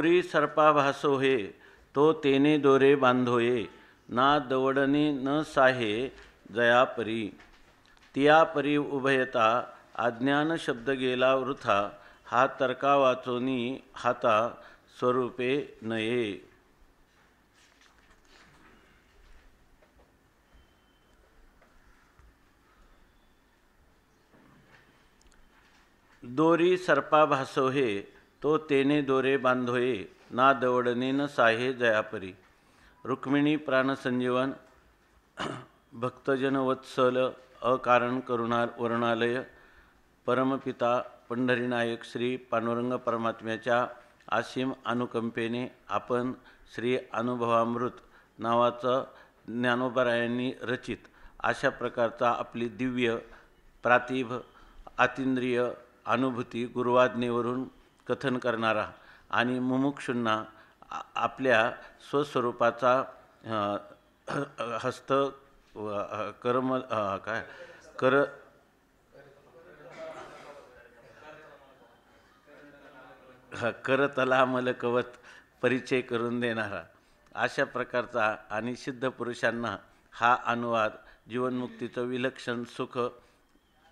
दोरी सर्पाभासो हे तो तेने दोरे बांधोये ना दवडणे न साहे जयापरी तियापरी उभयता अज्ञान शब्द गेला वृथा हा तर्का वाचोनी हाता स्वरूपे नये. दोरी सर्पाभासो हे तो तेने दोरे बांधोये ना दवडणे न साहे जयापरी. रुक्मिणी प्राणसंजीवन भक्तजन वत्सल अकारण करुणा वर्णालय परमपिता पंढरीनायक श्री पांडुरंग परमात्म्याच्या असीम अनुकंपेने आपण श्री अनुभवामृत नावाचं ज्ञानोबारायांनी रचित अशा प्रकारचा आपली दिव्य प्रातिभ अतींद्रिय अनुभूती गुरुवाज्ञेवरून कथन करणारा आणि मुमुक्षूंना आपल्या स्वस्वरूपाचा हस्त कर्म काय कर करतलामलकवत परिचय करून देणारा अशा प्रकारचा आणि सिद्ध पुरुषांना हा अनुवाद जीवनमुक्तीचं विलक्षण सुख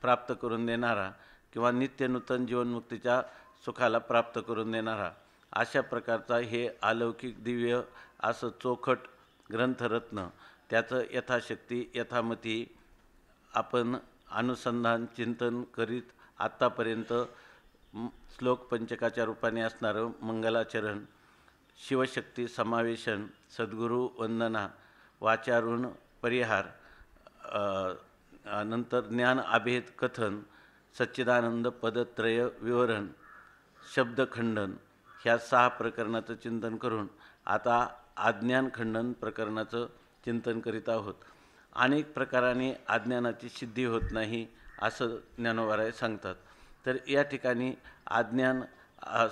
प्राप्त करून देणारा किंवा नित्यनूतन जीवनमुक्तीच्या सुखाला प्राप्त करून देणारा अशा प्रकारचा हे अलौकिक दिव्य असं चोखट ग्रंथरत्न त्याचं यथाशक्ती यथामती आपण अनुसंधान चिंतन करीत आत्तापर्यंत श्लोक पंचकाच्या रूपाने असणारं मंगलाचरण शिवशक्ती समावेशन सद्गुरू वंदना वाचारुण परिहार नंतर ज्ञान अभेद कथन सच्चिदानंद पदत्रय विवरण शब्दखंडन ह्या 6 प्रकरणाचं चिंतन करून आता अज्ञान खंडन प्रकरणाचं चिंतन करीत आहोत. अनेक प्रकाराने अज्ञानाची सिद्धी होत नाही असं ज्ञानोबाराय सांगतात. तर या ठिकाणी अज्ञान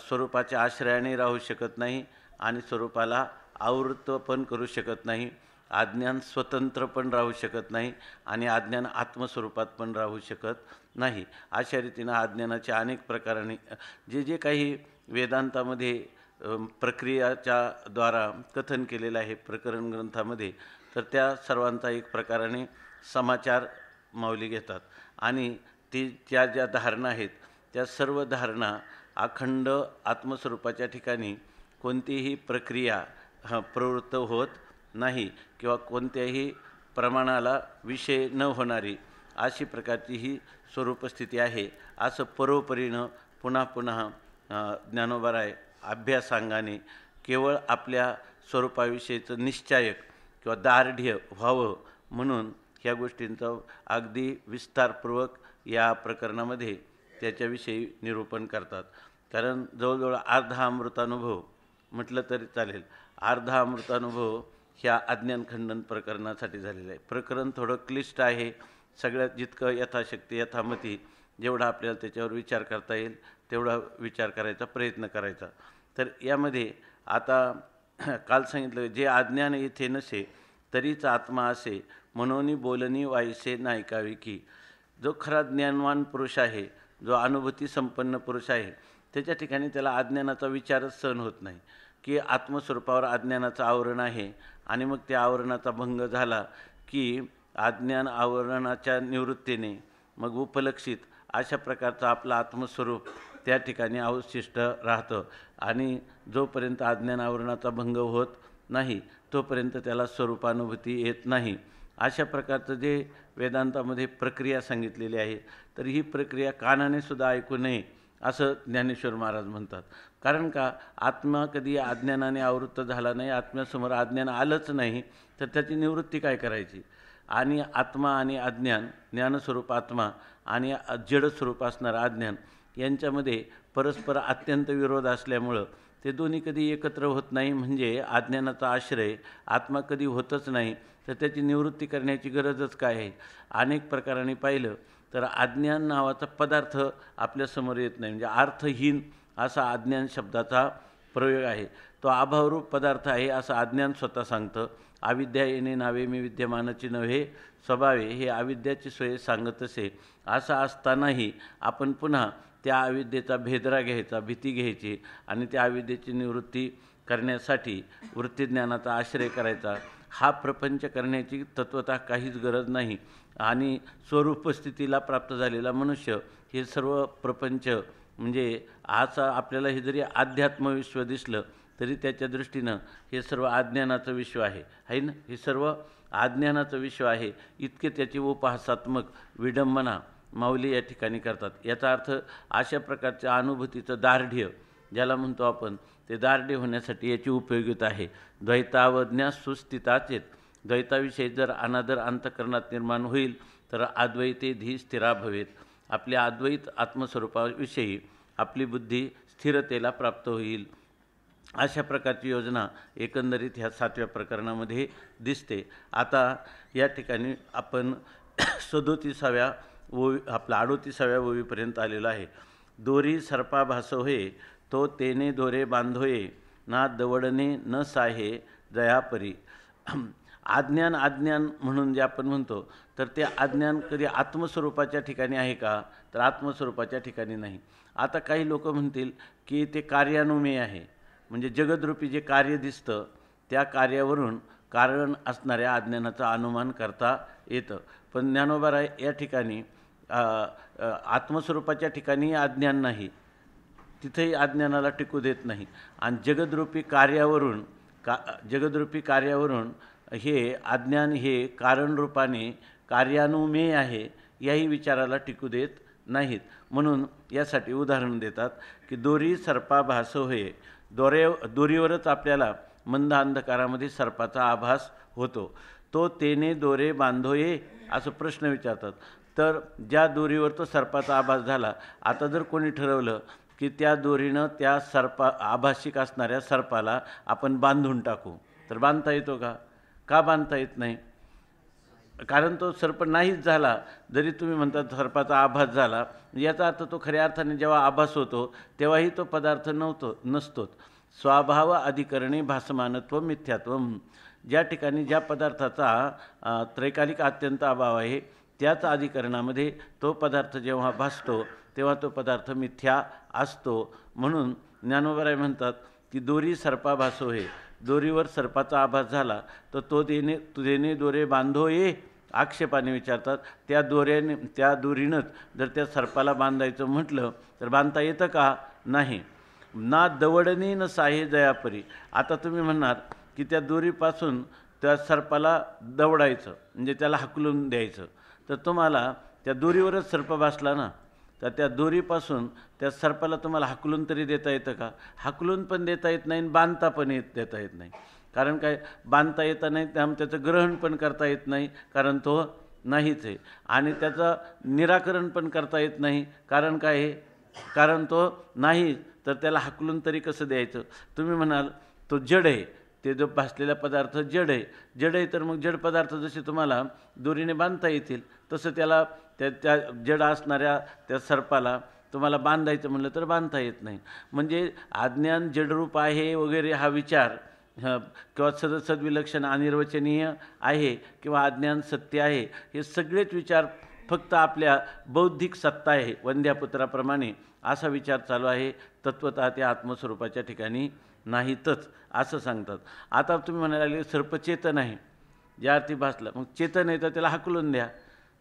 स्वरूपाच्या आश्रयाने राहू शकत नाही आणि स्वरूपाला आवृत्त पण करू शकत नाही. अज्ञान स्वतंत्र पण राहू शकत नाही आणि अज्ञान आत्मस्वरूपात पण राहू शकत नाही. अशा रीतीनं अज्ञानाच्या अनेक प्रकाराने जे काही वेदांतामध्ये प्रक्रियाच्या द्वारा कथन केलेलं आहे प्रकरण ग्रंथामध्ये, तर त्या सर्वांचा एक प्रकाराने समाचार माऊली घेतात आणि त्या ज्या धारणा आहेत त्या सर्व धारणा अखंड आत्मस्वरूपाच्या ठिकाणी कोणतीही प्रक्रिया प्रवृत्त होत नाही किंवा कोणत्याही प्रमाणाला विषय न होणारी अशी प्रकारची ही स्वरूपस्थिती आहे असं परोपरीनं पुन्हा पुन्हा ज्ञानोबाराय अभ्यासांगाने केवळ आपल्या स्वरूपाविषयीचं निश्चायक किंवा दार्ढ्य व्हावं म्हणून ह्या गोष्टींचं अगदी विस्तारपूर्वक या प्रकरणामध्ये त्याच्याविषयी निरूपण करतात. कारण जवळजवळ अर्धा अमृतानुभव म्हटलं तरी चालेल. अर्धा अमृतानुभव ह्या अज्ञानखंडन प्रकरणासाठी झालेला आहे. प्रकरण थोडं क्लिष्ट आहे. सगळ्यात जितकं यथाशक्ती यथामती जेवढा आपल्याला त्याच्यावर विचार करता येईल तेवढा विचार करायचा प्रयत्न करायचा. तर यामध्ये आता काल सांगितलं जे अज्ञान येथे नसे तरीच आत्मा असे म्हणून बोलणी वाईसे नायकावी की. जो खरा ज्ञानवान पुरुष आहे जो अनुभूती संपन्न पुरुष आहे त्याच्या ठिकाणी त्याला अज्ञानाचा विचारच सहन होत नाही की आत्मस्वरूपावर अज्ञानाचं आवरण आहे आणि मग त्या आवरणाचा भंग झाला की अज्ञान आवरणाच्या निवृत्तीने मग उपलक्षित अशा प्रकारचं आपलं आत्मस्वरूप त्या ठिकाणी अवशिष्ट राहतं आणि जोपर्यंत अज्ञान आवरणाचा भंग होत नाही तोपर्यंत त्याला स्वरूपानुभूती येत नाही. अशा प्रकारचं जे वेदांतामध्ये प्रक्रिया सांगितलेली आहे तर ही प्रक्रिया कानाने सुद्धा ऐकू नये असं ज्ञानेश्वर महाराज म्हणतात. कारण का आत्मा कधी अज्ञानाने आवृत्त झाला नाही, आत्म्यासमोर अज्ञान आलंच नाही तर त्याची निवृत्ती काय करायची. आणि आत्मा आणि अज्ञान ज्ञानस्वरूप आत्मा आणि जडस्वरूप असणारं अज्ञान यांच्यामध्ये परस्पर अत्यंत विरोध असल्यामुळं ते दोन्ही कधी एकत्र होत नाही. म्हणजे अज्ञानाचा आश्रय आत्मा कधी होतच नाही तर त्याची निवृत्ती करण्याची गरजच काय आहे. अनेक प्रकाराने पाहिलं तर अज्ञान नावाचा पदार्थ आपल्यासमोर येत नाही. म्हणजे अर्थहीन असा अज्ञान शब्दाचा प्रयोग आहे. तो अभावरूप पदार्थ आहे असं अज्ञान स्वतः सांगतं. अविद्या येणे नावे मी विद्यमानाची नव्हे स्वभावे हे अविद्याची सोय सांगत असे. असं असतानाही आपण पुन्हा त्या अविद्येचा भेदरा घ्यायचा, भीती घ्यायची आणि त्या अविद्येची निवृत्ती करण्यासाठी वृत्तीज्ञानाचा आश्रय करायचा. हा प्रपंच करण्याची तत्वतः काहीच गरज नाही. आणि स्वरूपस्थितीला प्राप्त झालेला मनुष्य हे सर्व प्रपंच म्हणजे आज आपल्याला हे जरी अध्यात्मविश्व दिसलं तरी त्याच्या दृष्टीनं हे सर्व अज्ञानाचं विश्व आहे ना. हे सर्व अज्ञानाचं विश्व आहे. इतके त्याची उपहासात्मक विडंबना माऊली या ठिकाणी करतात. याचा अर्थ अशा प्रकारच्या अनुभूतीचं दार्ढ्य ज्याला म्हणतो आपण, ते दार्ढ्य होण्यासाठी याची उपयोगिता आहे. द्वैतावज्ञा सुस्थिताचेत. द्वैताविषयी जर अनादर अंतःकरणात निर्माण होईल तर अद्वैते धी स्थिरा भवेत. आपल्या अद्वैत आत्मस्वरूपाविषयी आपली बुद्धी स्थिरतेला प्राप्त होईल. अशा प्रकारची योजना एकंदरीत ह्या 7व्या प्रकरणामध्ये दिसते. आता या ठिकाणी आपण 37व्या ओवी आपला 38व्या ओवीपर्यंत आलेलो आहे. दोरी सर्पा भास होय, तो तेने दोरे बांधोये, ना दवडणे न साहे जयापरी. अज्ञान म्हणून जे आपण म्हणतो तर ते अज्ञान कधी आत्मस्वरूपाच्या ठिकाणी आहे का, तर आत्मस्वरूपाच्या ठिकाणी नाही. आता काही लोक म्हणतील की ते कार्यानुमेय आहे, म्हणजे जगदरूपी जे कार्य दिसतं त्या कार्यावरून कारण असणाऱ्या अज्ञानाचा अनुमान करता येतं. पण ज्ञानोबा या ठिकाणी आत्मस्वरूपाच्या ठिकाणी अज्ञान नाही, तिथेही अज्ञानाला टिकू देत नाही. आणि जगदरूपी कार्यावरून हे अज्ञान हे कारणरूपाने कार्यानुमेय आहे याही विचाराला टिकू देत नाहीत. म्हणून यासाठी उदाहरण देतात की दोरी सर्पा भास होय. दोरीवरच आपल्याला मंद अंधकारामध्ये सर्पाचा आभास होतो. तो तेने दोरे बांधोये असं प्रश्न विचारतात. तर ज्या दोरीवर तो सर्पाचा आभास झाला, आता जर कोणी ठरवलं की त्या दोरीनं त्या आभासिक असणाऱ्या सर्पाला आपण बांधून टाकू, तर बांधता येतो का? का बांधता येत नाही? कारण तो सर्प नाहीच झाला. जरी तुम्ही म्हणतात सर्पाचा आभास झाला, याचा अर्थ तो खऱ्या अर्थाने जेव्हा आभास होतो तेव्हाही तो पदार्थ नसतोच. स्वभाव अधिकरणे भासमानत्व मिथ्यात्व. ज्या ठिकाणी ज्या पदार्थाचा त्रैकालिक अत्यंत अभाव आहे त्याच अधिकरणामध्ये तो पदार्थ जेव्हा भासतो तेव्हा तो पदार्थ मिथ्या असतो. म्हणून ज्ञानोबा म्हणतात की दोरी सर्पा भासो हे. दोरीवर सर्पाचा आभास झाला तर तो देणे दोरे बांधो ये आक्षेपाने विचारतात. त्या दोरीनंच जर त्या सर्पाला बांधायचं म्हटलं तर बांधता येतं का? नाही. ना दवडणे न साहे जयापरी. आता तुम्ही म्हणणार की त्या दोरीपासून त्या सर्पाला दवडायचं म्हणजे त्याला हाकलून द्यायचं, तर तुम्हाला त्या दोरीवरच सर्प भासला ना, तर त्या दोरीपासून त्या सर्पाला तुम्हाला हाकलून तरी देता येतं का? हाकलून पण देता येत नाही, बांधता पण देता येत नाही. कारण काय? बांधता येता नाही त्यामुळे त्याचं ग्रहण पण करता येत नाही, कारण तो नाहीच आहे. आणि त्याचं निराकरण पण करता येत नाही, कारण काय आहे? कारण तो नाही. तर त्याला हाकलून तरी कसं द्यायचं? तुम्ही म्हणाल तो जड आहे, ते जो भासलेला पदार्थ जड आहे तर मग जड पदार्थ जसे तुम्हाला दोरीने बांधता येतील तसं त्याला त्या जड असणाऱ्या त्या सर्पाला तुम्हाला बांधायचं म्हणलं तर बांधता येत नाही. म्हणजे अज्ञान जडरूप आहे वगैरे हा विचार किंवा सदविलक्षण अनिर्वचनीय आहे किंवा अज्ञान सत्य आहे, हे सगळेच विचार फक्त आपल्या बौद्धिक सत्ता आहे वंद्यापुत्राप्रमाणे असा विचार चालू आहे. तत्वतः त्या आत्मस्वरूपाच्या ठिकाणी नाहीतच असं सांगतात. आता तुम्ही म्हणायला लागले सर्प चेतन आहे, ज्या अर्थी भासला, मग चेतन आहे तर त्याला हाकलून द्या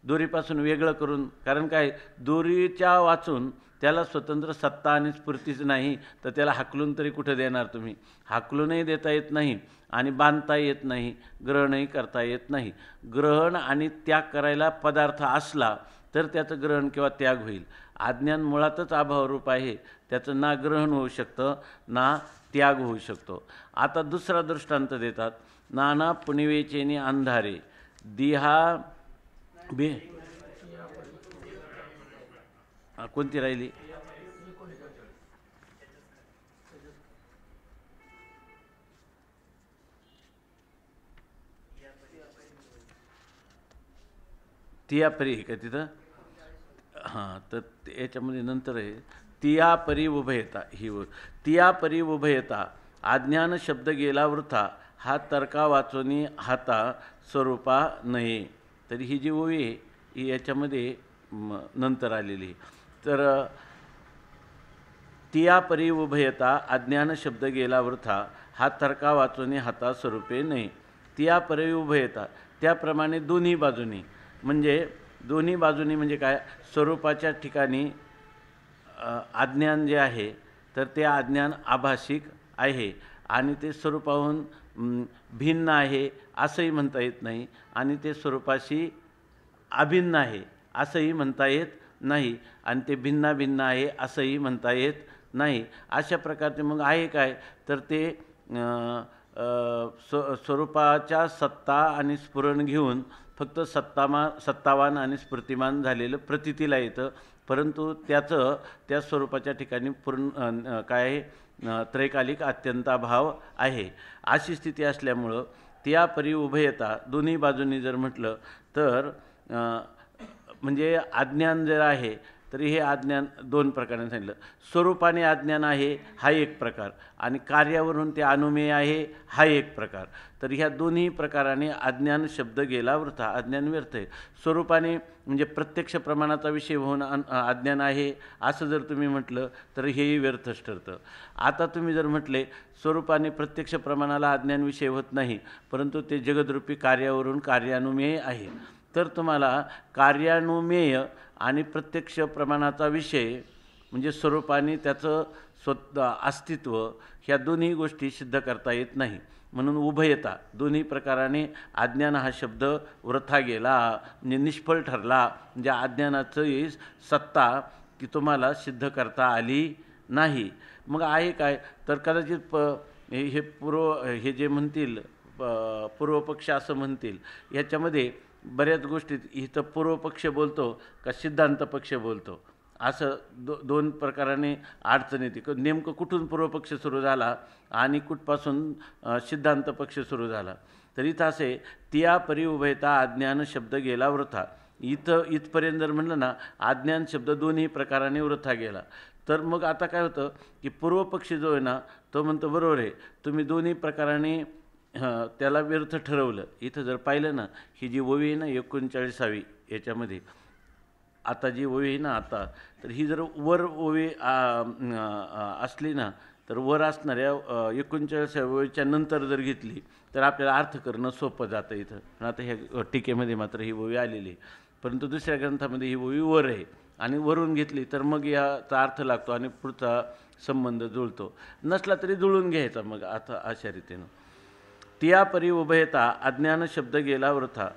दोरीपासून वेगळं करून. कारण काय? दोरीच्या वाचून त्याला स्वतंत्र सत्ता आणि स्फूर्तीच नाही, तर त्याला हाकलून तरी कुठं देणार तुम्ही? हाकलूनही देता येत नाही आणि बांधता येत नाही, ग्रहणही करता येत नाही. ग्रहण आणि त्याग करायला पदार्थ असला तर त्याचं ग्रहण किंवा त्याग होईल. अज्ञान मुळातच अभावरूप आहे, त्याचं ना ग्रहण होऊ शकतं ना त्याग होऊ शकतो. आता दुसरा दृष्टांत देतात. नाना पुणिवेचेने अंधारे दिहा बे कोणती राहिली? तियापरी आहे का तिथं? हां, तर याच्यामध्ये नंतर आहे तियापरी उभयता. ही तियापरी उभयता अज्ञान शब्द गेला वृथा, हा तर्का वाचोनी हाता स्वरूपा नये. तरी ही जी ओवी आहे ही याच्यामध्ये नंतर आलेली. तर तिया परी उभयता अज्ञान शब्द गेला वृथा, हा तर्का वाचून हाता स्वरूपे नाही. तिया परी उभयता त्याप्रमाणे दोन्ही बाजूनी, म्हणजे दोन्ही बाजूनी म्हणजे काय, स्वरूपाच्या ठिकाणी अज्ञान जे आहे तर ते अज्ञान आभाषिक आहे आणि ते स्वरूपाहून भिन्न आहे असंही म्हणता येत नाही आणि ते स्वरूपाशी अभिन्न आहे असंही म्हणता येत नाही आणि ते भिन्नाभिन्न आहे असंही म्हणता येत नाही. अशा प्रकारचे मग आहे काय, तर ते स्वरूपाच्या सत्ता आणि स्फुरण घेऊन फक्त सत्तावान आणि स्फूर्तिमान झालेलं प्रतीतीला येतं, परंतु त्याचं त्या स्वरूपाच्या ठिकाणी पूर्ण काय त्रैकालिक अत्यंताभाव आहे. अशी स्थिती असल्यामुळं त्या परी उभयता दोन्ही बाजूंनी जर म्हटलं तर म्हणजे अज्ञान जर आहे तर हे अज्ञान दोन प्रकाराने सांगितलं. स्वरूपाने अज्ञान आहे हा एक प्रकार आणि कार्यावरून ते अनुमेय आहे हा एक प्रकार. तर ह्या दोन्ही प्रकाराने अज्ञान शब्द गेला वृथा, अज्ञान व्यर्थ आहे. स्वरूपाने म्हणजे प्रत्यक्ष प्रमाणाचा विषय होऊन अज्ञान आहे असं जर तुम्ही म्हटलं तर हेही व्यर्थच ठरतं. आता तुम्ही जर म्हटले स्वरूपाने प्रत्यक्ष प्रमाणाला अज्ञान विषय होत नाही, परंतु ते जगदरूपी कार्यावरून कार्यानुमेय आहे, तर तुम्हाला कार्यानुमेय आणि प्रत्यक्ष प्रमाणाचा विषय म्हणजे स्वरूपाने त्याचं अस्तित्व ह्या दोन्ही गोष्टी सिद्ध करता येत नाही. म्हणून उभयता दोन्ही प्रकाराने अज्ञान हा शब्द वृथा गेला म्हणजे निष्फळ ठरला, म्हणजे अज्ञानाची सत्ता की तुम्हाला सिद्ध करता आली नाही. मग आहे काय, तर कदाचित हे जे म्हणतील पूर्वपक्ष असं म्हणतील, याच्यामध्ये बऱ्याच गोष्टीत इथं पूर्वपक्ष बोलतो का सिद्धांत पक्ष बोलतो असं दोन प्रकाराने अडचण येते. नेमकं कुठून पूर्वपक्ष सुरू झाला आणि कुठपासून सिद्धांत पक्ष सुरू झाला. तर इथं असे तिया परी उभयता अज्ञान शब्द गेला वृथा, इथपर्यंत जर म्हणलं ना अज्ञान शब्द दोन्ही प्रकाराने वृथा गेला, तर मग आता काय होतं की पूर्वपक्षी जो आहे ना तो म्हणतो बरोबर आहे, तुम्ही दोन्ही प्रकाराने त्याला व्यर्थ ठरवलं. इथं जर पाहिलं ना ही जी ओवी आहे ना 39वी याच्यामध्ये आता जी ओवी आहे ना आता, तर ही जर वर ओवी असली ना तर वर असणाऱ्या 39व्या ओवीच्या नंतर जर घेतली तर आपल्याला अर्थ करणं सोपं जातं इथं. आता ह्या टीकेमध्ये मात्र ही ओवी आलेली आहे, परंतु दुसऱ्या ग्रंथामध्ये ही ओवी वर आहे आणि वरून घेतली तर मग याचा अर्थ लागतो आणि पुढचा संबंध जुळतो, नसला तरी जुळून घ्यायचा. मग आता अशा रीतीनं तिया परी उभयता अज्ञान शब्द गेला वृथा.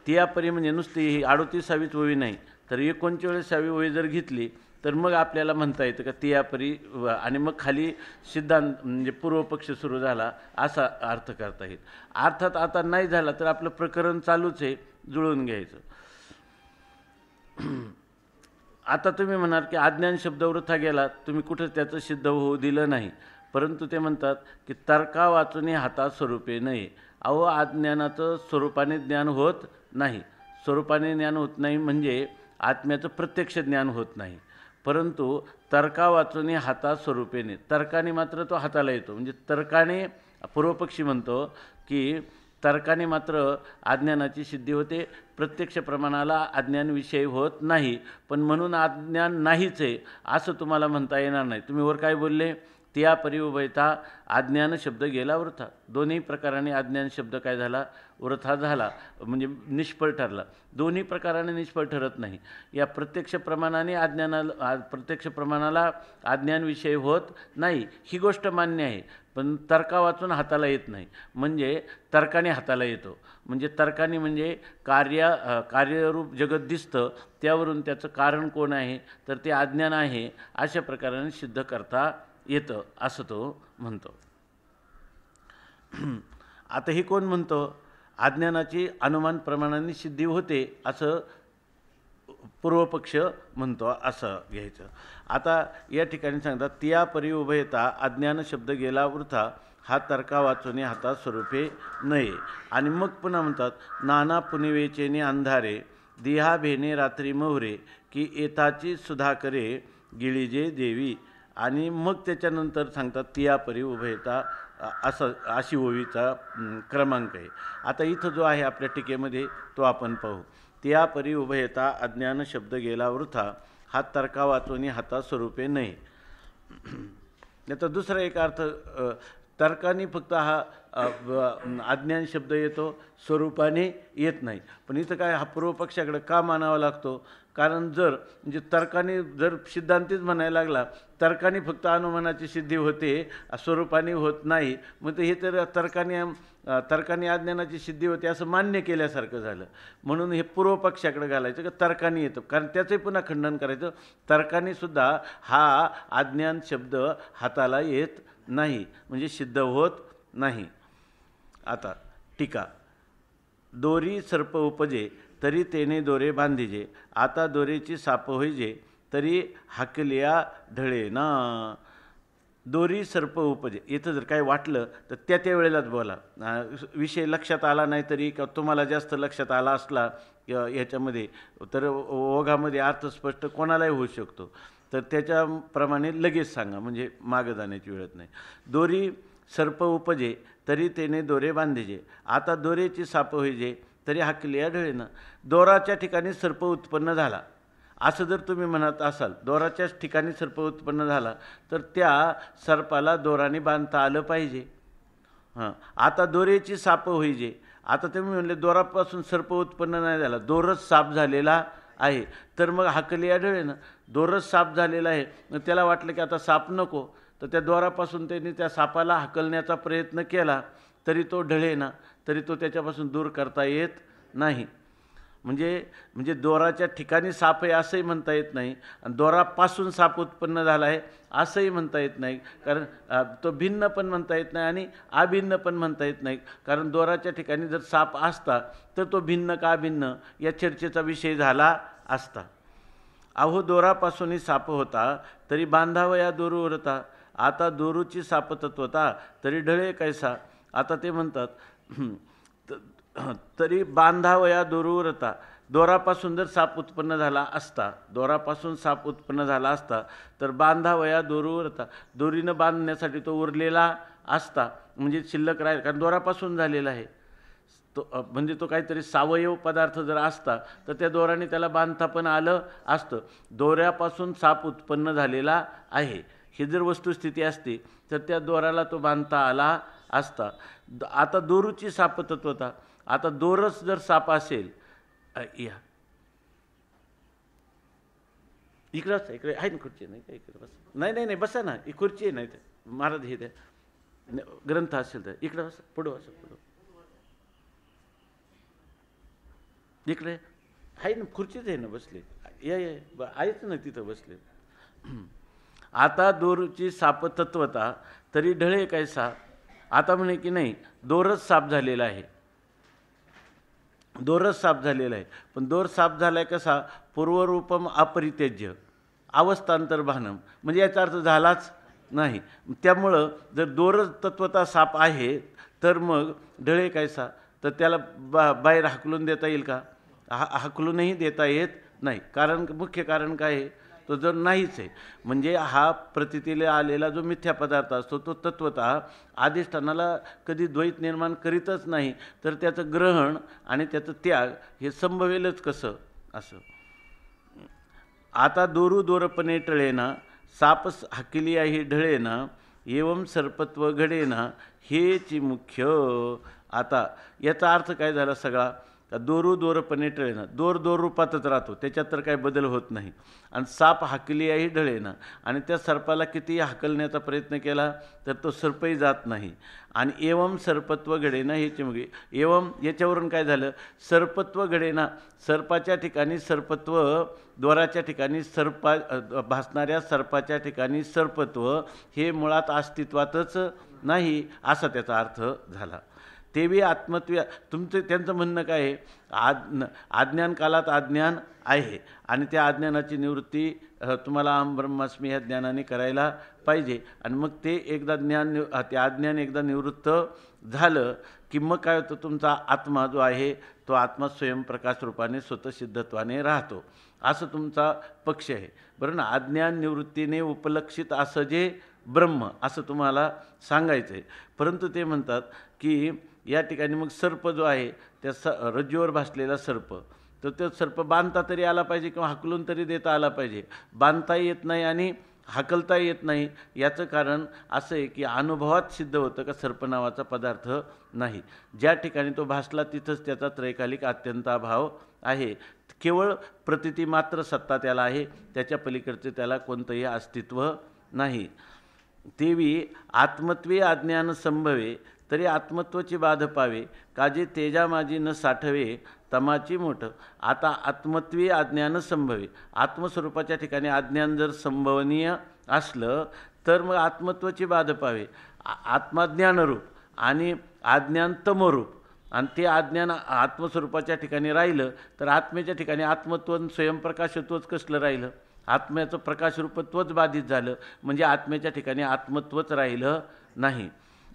तिया परी म्हणजे नुसती ही 38वीच ओवी नाही तर 39वी ओवी जर घेतली तर मग आपल्याला म्हणता येतं का तिया परी, आणि मग खाली सिद्धांत म्हणजे पूर्वपक्ष सुरू झाला असा अर्थ करता येईल. अर्थात आता नाही झाला तर आपलं प्रकरण चालूच आहे, जुळून घ्यायचं. आता तुम्ही म्हणाल की अज्ञान शब्द वृथा गेला, तुम्ही कुठं त्याचं सिद्ध होऊ दिलं नाही, परंतु ते म्हणतात की तर्का वाचून हातात स्वरूपे नाही. अहो अज्ञानाचं स्वरूपाने ज्ञान होत नाही, स्वरूपाने ज्ञान होत नाही म्हणजे आत्म्याचं प्रत्यक्ष ज्ञान होत नाही, परंतु तर्का वाचून हातात स्वरूपेने, तर्काने मात्र तो हाताला येतो. म्हणजे तर्काने पूर्वपक्षी म्हणतो की तर्काने मात्र अज्ञानाची सिद्धी होते, प्रत्यक्ष प्रमाणाला अज्ञान विषय होत नाही. पण म्हणून अज्ञान नाहीच आहे असं तुम्हाला म्हणता येणार नाही. तुम्ही वर काय बोलले, तिया परी उभयता अज्ञान शब्द गेला वृथा, दोन्ही प्रकाराने अज्ञान शब्द काय झाला, वृथा झाला म्हणजे निष्फळ ठरला. दोन्ही प्रकाराने निष्फळ ठरत नाही. या प्रत्यक्ष प्रमाणाला अज्ञान विषय होत नाही ही गोष्ट मान्य आहे, पण तर्का वाचून हाताला येत नाही म्हणजे तर्काने हाताला येतो. म्हणजे तर्काने म्हणजे कार्यरूप जगत दिसतं, त्यावरून त्याचं कारण कोण आहे तर ते अज्ञान आहे अशा प्रकाराने सिद्ध करता येतं असं तो म्हणतो. आता ही कोण म्हणतो, अज्ञानाची अनुमान प्रमाणाने सिद्धी होते असं पूर्वपक्ष म्हणतो, असं घ्यायचं. आता या ठिकाणी सांगतात तिया परी उभयता अज्ञान शब्द गेला वृथा, हा तर्का वाचून हातात स्वरूपे नये. आणि मग पुन्हा म्हणतात नाना पुनिवेचेने अंधारे, दिहा भेने रात्री मोहरे, की येताची सुधा करे गिळीजे देवी. आणि मग त्याच्यानंतर सांगतात तिया परी उभयता, अशी ओवीचा क्रमांक आहे. आता इथं जो आहे आपल्या टीकेमध्ये तो आपण पाहू. तिया परी उभयता अज्ञान शब्द गेला वृथा, हा तर्का वाचून हातात स्वरूपे नाही. याचा दुसरा एक अर्थ तर्काने फक्त हा अज्ञान शब्द येतो, स्वरूपाने येत नाही. पण इथं काय हा पूर्वपक्षाकडे का मानावा लागतो? कारण जर म्हणजे तर्काने जर सिद्धांतीच म्हणायला लागला तर्काने फक्त अनुमानाची सिद्धी होते, स्वरूपाने होत नाही, मग ते हे तर तर्काने अज्ञानाची सिद्धी होते असं मान्य केल्यासारखं झालं. म्हणून हे पूर्वपक्षाकडे घालायचं की तर्काने येतं, कारण त्याचंही पुन्हा खंडन करायचं. तर्काने सुद्धा हा अज्ञान शब्द हाताला येत नाही, म्हणजे सिद्ध होत नाही. आता टीका. दोरी सर्प उपजे तरी तेने दोरे बांधिजे, आता दोरेची साप होईजे तरी हाकलिया ढळेना. दोरी सर्प उपजे, इथं जर काही वाटलं तर त्या वेळेलाच बोला. विषय लक्षात आला नाही तरी, का तुम्हाला जास्त लक्षात आला असला याच्यामध्ये तर ओघामध्ये अर्थ स्पष्ट कोणालाही होऊ शकतो, तर त्याच्याप्रमाणे लगेच सांगा, म्हणजे मागं जाण्याची वेळच नाही. दोरी सर्प उपजे तरी तेने दोरे बांधिजे, आता दोरेची साप होईजे तरी हाकलिया ढळेना. दोराच्या ठिकाणी सर्प उत्पन्न झाला असं जर तुम्ही म्हणत असाल, दोराच्याच ठिकाणी सर्प उत्पन्न झाला तर त्या सर्पाला दोराने बांधता आलं पाहिजे. आता दोरेची साप होईजे, आता तुम्ही म्हणले दोरापासून सर्प उत्पन्न नाही झाला, दोरच साप झालेला आहे, तर मग हाकलिया ढळेना. दोरच साप झालेला आहे, मग त्याला वाटलं की आता साप नको, तर त्या दोरापासून त्यांनी त्या सापाला हाकलण्याचा प्रयत्न केला तरी तो ढळेना, तरी तो त्याच्यापासून दूर करता येत नाही. म्हणजे दोराच्या ठिकाणी साप आहे असंही म्हणता येत नाही, आणि दोरापासून साप उत्पन्न झाला आहे असंही म्हणता येत नाही, कारण तो भिन्न पण म्हणता येत नाही आणि अभिन्न पण म्हणता येत नाही. कारण दोराच्या ठिकाणी जर साप असता तर तो भिन्न का अभिन्न या चर्चेचा विषय झाला असता. अहो दोरापासूनही साप होता तरी बांधावया दोरूवरता, आता दोरूची साप तत्वता तरी ढळे कैसा. आता ते म्हणतात तरी बांधावया दोरूवरता, दोरापासून जर साप उत्पन्न झाला असता, दोरापासून साप उत्पन्न झाला असता तर बांधावया दोरूवरता, दोरीनं बांधण्यासाठी तो उरलेला असता, म्हणजे शिल्लक राहील, कारण दोरापासून झालेला आहे तो. म्हणजे तो काहीतरी सावयव पदार्थ जर असता तर त्या दोराने त्याला बांधता पण आलं असतं. दोऱ्यापासून साप उत्पन्न झालेला आहे ही जर वस्तुस्थिती असती तर त्या दोराला तो बांधता आला असता. आता दोरूची साप तत्वता, आता दोरच जर साप असेल, या इकडंच इकडे आहे ना खुर्ची, नाही का इकडे बस, नाही बसा ना, ही खुर्ची आहे, नाही तर महाराज हे द्या ग्रंथ असेल तर इकडं बस, पुढं बस, पुढं इकडे आहे ना खुर्चीच आहे ना बसले, या आहेच ना तिथं बसले. आता दोरची साप तत्वता तरी ढळे कैसा. आता म्हणे की नाही दोरच साप झालेला आहे, दोरच साप झालेला आहे, पण दोर साप झाला आहे कसा, पूर्वरूपम अपरित्यज्य अवस्थांतर भानम, म्हणजे याचा अर्थ झालाच नाही. त्यामुळं जर दोरच तत्वता साप आहे तर मग ढळे कैसा, तर त्याला बाहेर हाकलून देता येईल का? हाकलूनही देता येत नाही. कारण मुख्य कारण काय आहे, तो जर नाहीच आहे, म्हणजे हा प्रतीतीला आलेला जो मिथ्या पदार्थ असतो तो तत्वतः अधिष्ठानाला कधी द्वैत निर्माण करीतच नाही, तर त्याचं ग्रहण आणि त्याचं त्याग हे संभवेलच कसं असं. आता दोरू दोरपणे टळेना, साप हाकिलिया ही ढळेना, एवं सर्पत्व घडेना, हेची मुख्य. आता याचा अर्थ काय झाला सगळा, दोरू दोरपणे टळेना, दोर रूपातच राहतो, त्याच्यात तर काही बदल होत नाही, आणि साप हाकलियाही ढळेना, आणि त्या सर्पाला कितीही हाकलण्याचा प्रयत्न केला तर तो सर्पही जात नाही. आणि एवं सर्पत्व घडेना हेची मुगे. एवं याच्यावरून काय झालं, सर्पत्व घडेना, सर्पाच्या ठिकाणी सर्पत्व, द्वाराच्या ठिकाणी भासणाऱ्या सर्पाच्या ठिकाणी सर्पत्व हे मुळात अस्तित्वातच नाही असा त्याचा अर्थ झाला. ते बी आत्मत्व त्यांचं म्हणणं काय आहे, अज्ञान कालात अज्ञान आहे आणि त्या अज्ञानाची निवृत्ती तुम्हाला अहम ब्रह्मास्मी ह्या ज्ञानाने करायला पाहिजे. आणि मग ते एकदा ते अज्ञान एकदा निवृत्त झालं की मग काय होतं, तुमचा आत्मा जो आहे तो आत्मा स्वयंप्रकाश रूपाने स्वतःसिद्धत्वाने राहतो, असं तुमचा पक्ष आहे. बरं ना, अज्ञान निवृत्तीने उपलक्षित असं जे ब्रह्म असं तुम्हाला सांगायचं आहे. परंतु ते म्हणतात की या ठिकाणी मग सर्प जो आहे त्या रज्जूवर भासलेला सर्प, तर तो सर्प बांधता तरी आला पाहिजे किंवा हाकलून तरी देता आला पाहिजे. बांधता येत नाही आणि हाकलता येत नाही. याचं कारण असं आहे की अनुभवात सिद्ध होतं का सर्प नावाचा पदार्थ नाही. ज्या ठिकाणी तो भासला तिथंच त्याचा त्रैकालिक अत्यंताभाव आहे. केवळ प्रतीती मात्र सत्ता त्याला आहे, त्याच्या पलीकडचे त्याला कोणतंही अस्तित्व नाही. तेवी आत्मत्वे अज्ञान संभवे तरी आत्मत्वाची बाध पावे, काजे तेजा माझी न साठवे तमाची मोठ. आता आत्मत्वे अज्ञान संभवे, आत्मस्वरूपाच्या ठिकाणी अज्ञान जर संभवनीय असलं तर मग आत्मत्वाची बाध पावे. आत्मज्ञानरूप आणि अज्ञान तमरूप, आणि ते अज्ञान आत्मस्वरूपाच्या ठिकाणी राहिलं तर आत्मेच्या ठिकाणी आत्मत्व स्वयंप्रकाशत्वच कसलं राहिलं. आत्म्याचं प्रकाशरूपत्वच बाधित झालं, म्हणजे आत्म्याच्या ठिकाणी आत्मत्वच राहिलं नाही.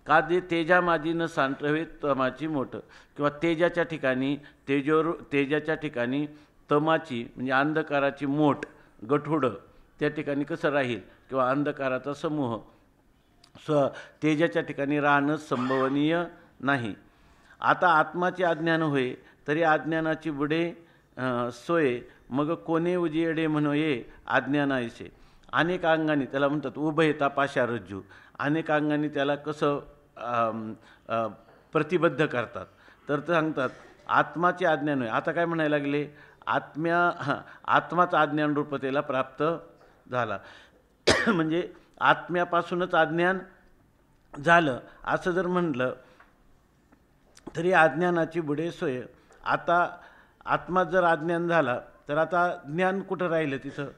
का जे तेजा माझी न सांठवे तमाची मोठ, किंवा तेजाच्या ठिकाणी तेजाच्या ठिकाणी तमाची म्हणजे अंधकाराची मोठ गठुडं त्या ठिकाणी कसं राहील, किंवा अंधकाराचा समूह तेजाच्या ठिकाणी राहणं संभवनीय नाही. आता आत्माचे अज्ञान होय तरी अज्ञानाची बुडे सोय, मग कोणे उजियडे म्हणोये अज्ञानायसे. अनेक अंगाने त्याला म्हणतात उभयता पाशारज्जू, अनेक अंगाने त्याला कसं प्रतिबद्ध करतात. तर ते सांगतात आत्माचे अज्ञान होय. आता काय म्हणायला लागले, आत्माचा अज्ञान रूपतेला प्राप्त झाला म्हणजे आत्म्यापासूनच अज्ञान झालं असं जर म्हटलं तरी अज्ञानाची बुडे सोय. आता आत्मा जर अज्ञान झाला तर आता ज्ञान कुठं राहिलं तिथं,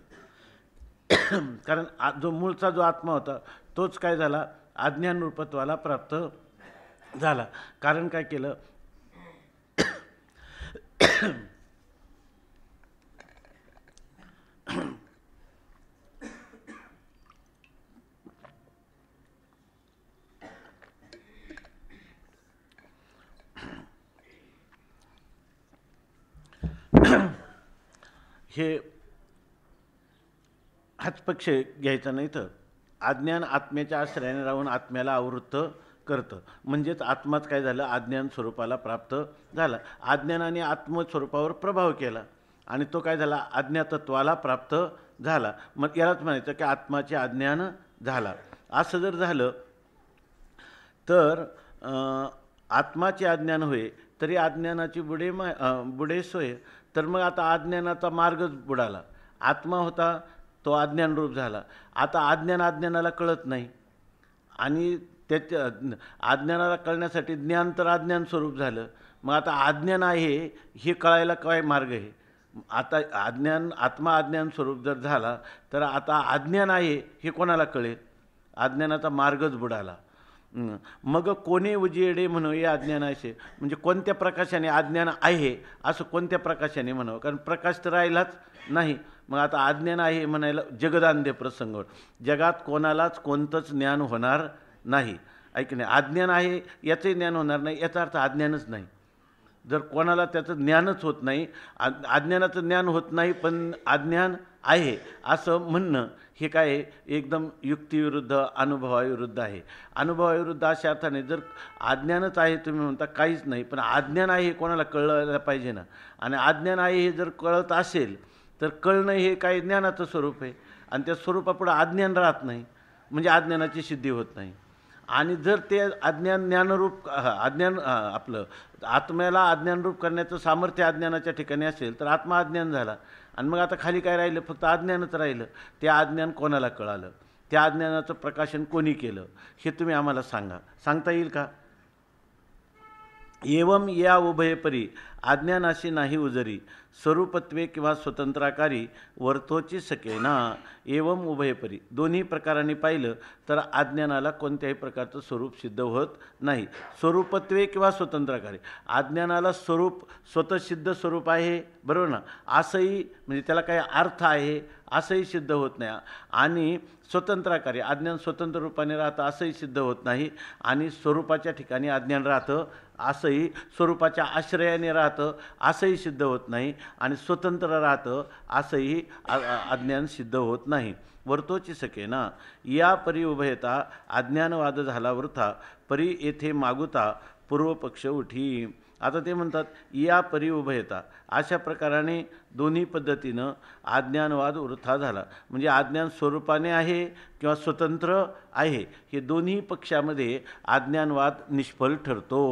कारण जो मूळचा जो आत्मा होता तोच काय झाला, अज्ञान रूपत्वाला प्राप्त झाला. कारण काय केलं, हे हाच पक्ष घ्यायचा नाही. तर अज्ञान आत्म्याच्या आश्रयाने राहून आत्म्याला आवृत्त करतं, म्हणजेच आत्माच काय झालं, अज्ञान स्वरूपाला प्राप्त झाला. अज्ञानाने आत्मस्वरूपावर प्रभाव केला आणि तो काय झाला, अज्ञातत्वाला प्राप्त झाला. मग यालाच म्हणायचं की आत्माचे अज्ञान झाला. असं जर झालं तर आत्माचे अज्ञान होय तरी अज्ञानाची बुडे सोय. तर मग आता अज्ञानाचा मार्गच बुडाला. आत्मा होता तो अज्ञानरूप झाला. आता अज्ञानाला कळत नाही, आणि त्याच्या अज्ञानाला कळण्यासाठी ज्ञान तर अज्ञान स्वरूप झालं. मग आता अज्ञान आहे हे कळायला काय मार्ग आहे. आता आत्मा अज्ञान स्वरूप जर झाला तर आता अज्ञान आहे हे कोणाला कळेल, अज्ञानाचा मार्गच बुडाला. मग कोणे उजियडे म्हणो या अज्ञानाचे, म्हणजे कोणत्या प्रकाशाने अज्ञान आहे असं कोणत्या प्रकाशाने म्हणावं, कारण प्रकाश तर राहिलाच नाही. मग आता अज्ञान आहे म्हणायला जगदांधे प्रसंग, जगात कोणालाच कोणतंच ज्ञान होणार नाही. ऐक नाही, अज्ञान आहे याचंही ज्ञान होणार नाही, याचा अर्थ अज्ञानच नाही. जर कोणाला त्याचं ज्ञानच होत नाही, अज्ञानाचं ज्ञान होत नाही पण अज्ञान आहे असं म्हणणं हे काय आहे, एकदम युक्तिविरुद्ध अनुभवाविरुद्ध आहे. अनुभवाविरुद्ध अशा अर्थाने जर अज्ञानच आहे तुम्ही म्हणता काहीच नाही, पण अज्ञान आहे हे कोणाला कळलं पाहिजे ना. आणि अज्ञान आहे हे जर कळत असेल तर कळणं हे काही ज्ञानाचं स्वरूप आहे, आणि त्या स्वरूपापुढं अज्ञान राहत नाही, म्हणजे अज्ञानाची सिद्धी होत नाही. आणि जर ते अज्ञान ज्ञानरूप आपलं आत्म्याला अज्ञानरूप करण्याचं सामर्थ्य अज्ञानाच्या ठिकाणी असेल तर आत्मा अज्ञान झाला. आणि मग आता खाली काय राहिलं, फक्त अज्ञानच राहिलं. ते अज्ञान कोणाला कळालं, त्या अज्ञानाचं प्रकाशन कोणी केलं हे तुम्ही आम्हाला सांगता येईल का. एवं या उभयपरी अज्ञानाशी नाही उजरी, स्वरूपत्वे किंवा स्वतंत्राकारी वर्तोची सकेना. एवं उभयपरी, दोन्ही प्रकारांनी पाहिलं तर अज्ञानाला कोणत्याही प्रकारचं स्वरूप सिद्ध होत नाही. स्वरूपत्वे किंवा स्वतंत्राकारी, अज्ञानाला स्वरूप स्वतःसिद्ध स्वरूप आहे बरोबर ना, असंही म्हणजे त्याला काही अर्थ आहे असंही सिद्ध होत नाही. आणि स्वतंत्राकारी, अज्ञान स्वतंत्र रूपाने राहतं असंही सिद्ध होत नाही. आणि स्वरूपाच्या ठिकाणी अज्ञान राहतं असंही, स्वरूपाच्या आश्रयाने राहतं असंही सिद्ध होत नाही. आणि स्वतंत्र राहतं असंही अज्ञान सिद्ध होत नाही. वर्तोची सकेना या परी उभयता अज्ञानवाद झाला वृथा, परी येथे मागुता पूर्वपक्ष उठी. आता ते म्हणतात या परी उभयता. अशा प्रकाराने दोन्ही पद्धतीनं अज्ञानवाद वृथा झाला. म्हणजे अज्ञान स्वरूपाने आहे किंवा स्वतंत्र आहे, हे दोन्ही पक्षामध्ये अज्ञानवाद निष्फळ ठरतो.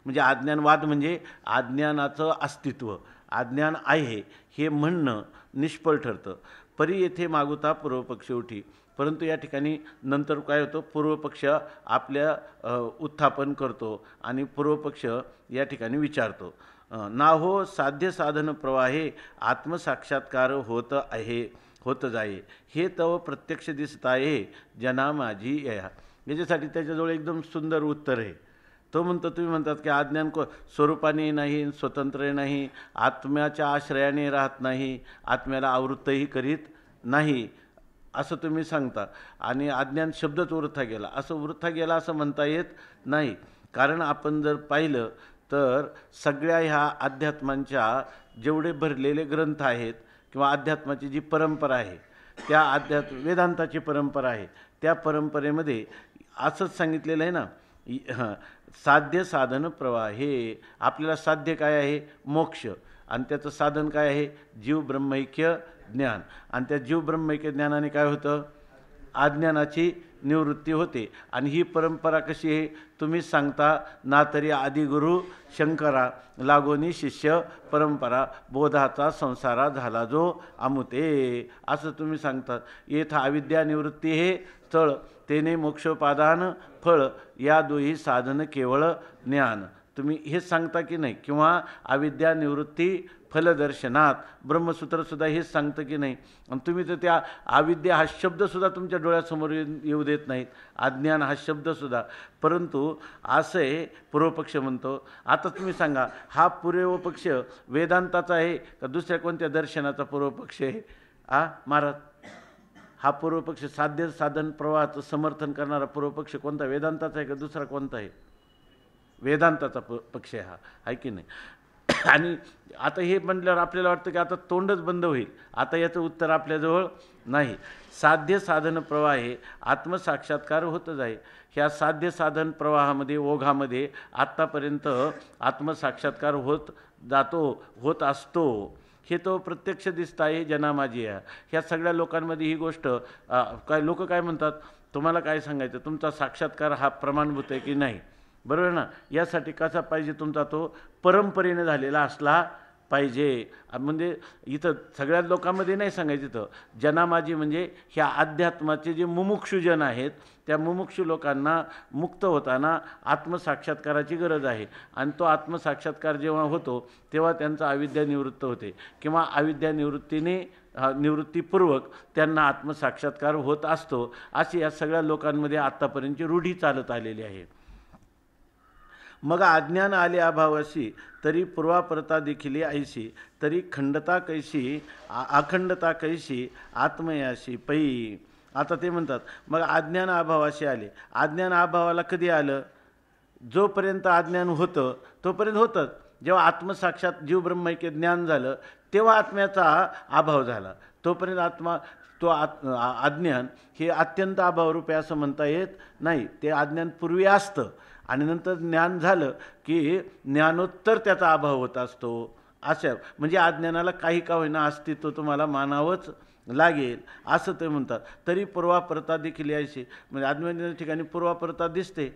म्हणजे अज्ञानवाद म्हणजे अज्ञानाचं अस्तित्व, अज्ञान आहे हे म्हणणं निष्फळ ठरतं. परी येथे मागुता पूर्वपक्ष उठी. परंतु या ठिकाणी नंतर काय होतं, पूर्वपक्ष आपल्या उत्थापन करतो आणि पूर्वपक्ष या ठिकाणी विचारतो. ना हो साध्य साधन प्रवाहे आत्मसाक्षात्कार होत आहे, होत जाये, हे तव प्रत्यक्ष दिसत आहे जना माझी या. याच्यासाठी त्याच्याजवळ एकदम सुंदर उत्तर आहे. तो म्हणतो, तुम्ही म्हणतात की अज्ञान स्वरूपाने नाही, स्वतंत्र नाही, आत्म्याच्या आश्रयाने राहत नाही, आत्म्याला आवृत्तही करीत नाही असं तुम्ही सांगता, आणि अज्ञान शब्दच वृथा गेला. असं वृथा गेला असं म्हणता येत नाही. कारण आपण जर पाहिलं तर सगळ्या ह्या अध्यात्मांच्या जेवढे भरलेले ग्रंथ आहेत किंवा अध्यात्माची जी परंपरा आहे, त्या वेदांताची परंपरा आहे, त्या परंपरेमध्ये असंच सांगितलेलं आहे ना, साध्य साधन प्रवाह. हे आपल्याला साध्य काय आहे? मोक्ष. आणि त्याचं साधन काय आहे? जीव ब्रह्मैक्य ज्ञान. आणि त्या जीव ब्रह्मैक्य ज्ञानाने काय होतं? अज्ञानाची निवृत्ती होते. आणि ही परंपरा कशी आहे? तुम्ही सांगता ना तरी आदिगुरु शंकरा, लागोनी शिष्य परंपरा, बोधाचा संसारा झाला जो अमुते, असं तुम्ही सांगतात. येथ अविद्या निवृत्ती हे स्थळ, तेने मोक्षोपादान फळ, या दोही साधन केवळ ज्ञान. तुम्ही हेच सांगता की नाही? किंवा अविद्या निवृत्ती फलदर्शनात ब्रह्मसूत्रसुद्धा हेच सांगतं की नाही? आणि तुम्ही तर त्या अविद्या हा शब्दसुद्धा तुमच्या डोळ्यासमोर येऊ देत नाहीत, अज्ञान हा शब्दसुद्धा. परंतु असे पूर्वपक्ष म्हणतो. आता तुम्ही सांगा, हा पूर्वपक्ष वेदांताचा आहे का दुसऱ्या कोणत्या दर्शनाचा पूर्वपक्ष आहे? महाराज, हा पूर्वपक्ष साध्य साधन प्रवाहाचं समर्थन करणारा पूर्वपक्ष कोणता? वेदांताचा आहे का दुसरा कोणता आहे? वेदांताचा पक्ष आहे हा, आहे की नाही? आणि आता हे म्हटल्यावर आपल्याला वाटतं की आता तोंडच बंद होईल, आता याचं उत्तर आपल्याजवळ नाही. साध्य साधन प्रवाह हे आत्मसाक्षात्कार होतच आहे. ह्या साध्य साधन प्रवाहामध्ये, ओघामध्ये आत्तापर्यंत आत्मसाक्षात्कार होत जातो, होत असतो, हे तो प्रत्यक्ष दिसत आहे जना माझी या. ह्या सगळ्या लोकांमध्ये ही गोष्ट काय लोक काय म्हणतात, तुम्हाला काय सांगायचं, तुमचा साक्षात्कार हा प्रमाणभूत आहे की नाही? बरोबर ना? यासाठी कसा पाहिजे तुमचा? तो परंपरेने झालेला असला पाहिजे. म्हणजे इथं सगळ्या लोकांमध्ये नाही सांगायचं, इथं जनामाजी म्हणजे ह्या अध्यात्माचे जे मुमुक्षुजन आहेत, त्या मुमुक्षु लोकांना मुक्त होताना आत्मसाक्षात्काराची गरज आहे. आणि तो आत्मसाक्षात्कार जेव्हा होतो तेव्हा त्यांचा अविद्या निवृत्त होते, किंवा अविद्या निवृत्तीपूर्वक त्यांना आत्मसाक्षात्कार होत असतो. अशी या सगळ्या लोकांमध्ये आत्तापर्यंतची रूढी चालत आलेली आहे. मग अज्ञान आले अभावाशी, तरी पूर्वापरता देखील ऐशी, तरी खंडता कैशी अखंडता कैशी आत्मयाशी पै. आता ते म्हणतात मग अज्ञान अभावाशी आले. अज्ञान अभावाला कधी आलं? जोपर्यंत अज्ञान होतं तोपर्यंत होतं. जेव्हा आत्मसाक्षात जीव ब्रह्मैक्य ज्ञान झालं तेव्हा आत्म्याचा अभाव झाला. तोपर्यंत आत्मा तो अज्ञान हे अत्यंत अभावरूपे असं म्हणता येत नाही. ते अज्ञान पूर्वी असतं आणि नंतर ज्ञान झालं की ज्ञानोत्तर त्याचा अभाव होत असतो. असं म्हणजे अज्ञानाला काही का होईना अस्तित्व तुम्हाला मानावंच लागेल असं ते म्हणतात. तरी पूर्वापरता देखील यायची, म्हणजे अज्ञानाच्या ठिकाणी पूर्वापरता दिसते.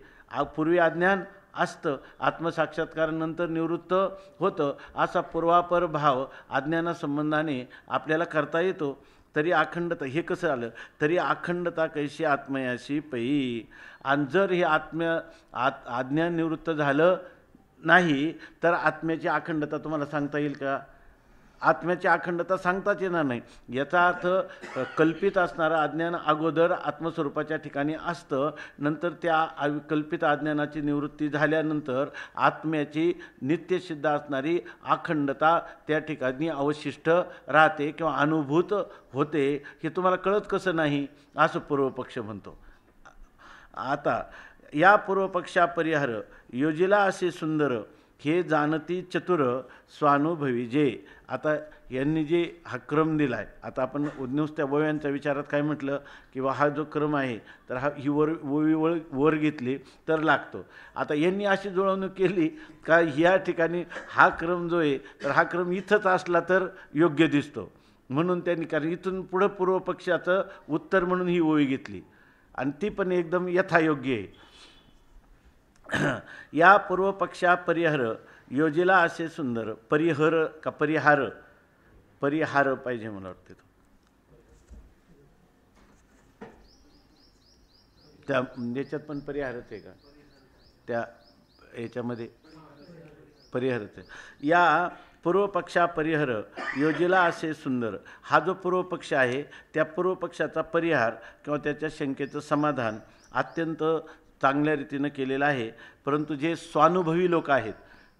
पूर्वी अज्ञान असतं, आत्मसाक्षात्कारानंतर निवृत्त होतं. असा पूर्वापर भाव अज्ञानासंबंधाने आपल्याला करता येतो. तरी अखंडता हे कसं आलं? तरी अखंडता कैशी आत्मयाशी पै. आणि जर हे अज्ञान निवृत्त झालं नाही तर आत्म्याची अखंडता तुम्हाला सांगता येईल का? आत्म्याची अखंडता सांगताच येणार नाही. याचा अर्थ कल्पित असणारं अज्ञान अगोदर आत्मस्वरूपाच्या ठिकाणी असतं, नंतर त्या कल्पित अज्ञानाची निवृत्ती झाल्यानंतर आत्म्याची नित्यसिद्ध असणारी अखंडता त्या ठिकाणी अवशिष्ट राहते किंवा अनुभूत होते. हे तुम्हाला कळत कसं नाही असं पूर्वपक्ष म्हणतो. आता या पूर्वपक्षा परिहार योजिला असे सुंदर हे जाणती चतुर स्वानुभवी जे. आता यांनी जे हा क्रम दिला आहे, आता आपण नुसत्या ओव्यांच्या विचारात काय म्हटलं की हा जो क्रम आहे तर हा ही ओवी वर घेतली तर लागतो. आता यांनी अशी जुळवणूक केली का ह्या ठिकाणी हा क्रम जो आहे तर हा क्रम इथंच असला तर योग्य दिसतो, म्हणून त्यांनी, कारण इथून पुढं पूर्व पक्षाचं उत्तर म्हणून ही ओवी घेतली आणि ती पण एकदम यथायोग्य आहे. या पूर्व पक्षा परिहर योजिला असे सुंदर. परिहर का परिहार, परिहार पाहिजे मला वाटते तो, त्या याच्यात पण परिहारच आहे का, त्या याच्यामध्ये परिहरच आहे. या पूर्व पक्षा परिहर योजिला असे सुंदर. हा जो पूर्व पक्ष आहे त्या पूर्व पक्षाचा परिहार किंवा त्याच्या शंकेचं समाधान अत्यंत चांगल्या रीतीनं केलेलं आहे. परंतु जे स्वानुभवी लोक आहेत,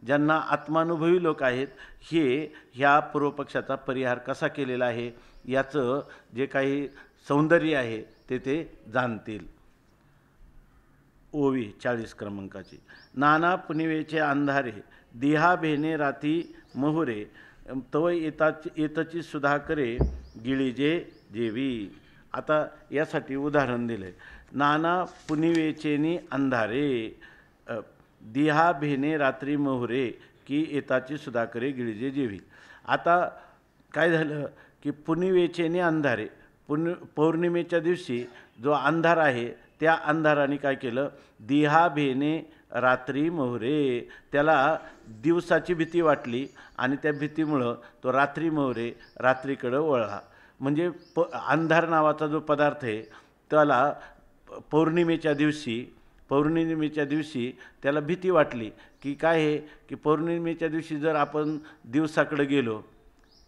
ज्यांना आत्मानुभवी लोक आहेत, हे ह्या पूर्वपक्षाचा परिहार कसा केलेला आहे याचं जे काही सौंदर्य आहे ते जाणतील. ओवी 40 क्रमांकाची. नाना पुनिवेचे अंधारे देहा भेने राती महुरे तव येताची सुधा करे गिळीजे जेवी. आता यासाठी उदाहरण दिले. नाना पुनिवेचेनी अंधारे दिहा भेने रात्री मोहरे की येताची सुधाकरे गिळजे जेवी. आता काय झालं की पुनिवेचेने अंधारे, पौर्णिमेच्या दिवशी जो अंधार आहे त्या अंधाराने काय केलं, दिहा भेने रात्री मोहरे, त्याला दिवसाची भीती वाटली आणि त्या भीतीमुळं तो रात्री मोहरे रात्रीकडं वळला. म्हणजे अंधार नावाचा जो पदार्थ आहे त्याला पौर्णिमेच्या दिवशी त्याला भीती वाटली की काय आहे की पौर्णिमेच्या दिवशी जर आपण दिवसाकडे गेलो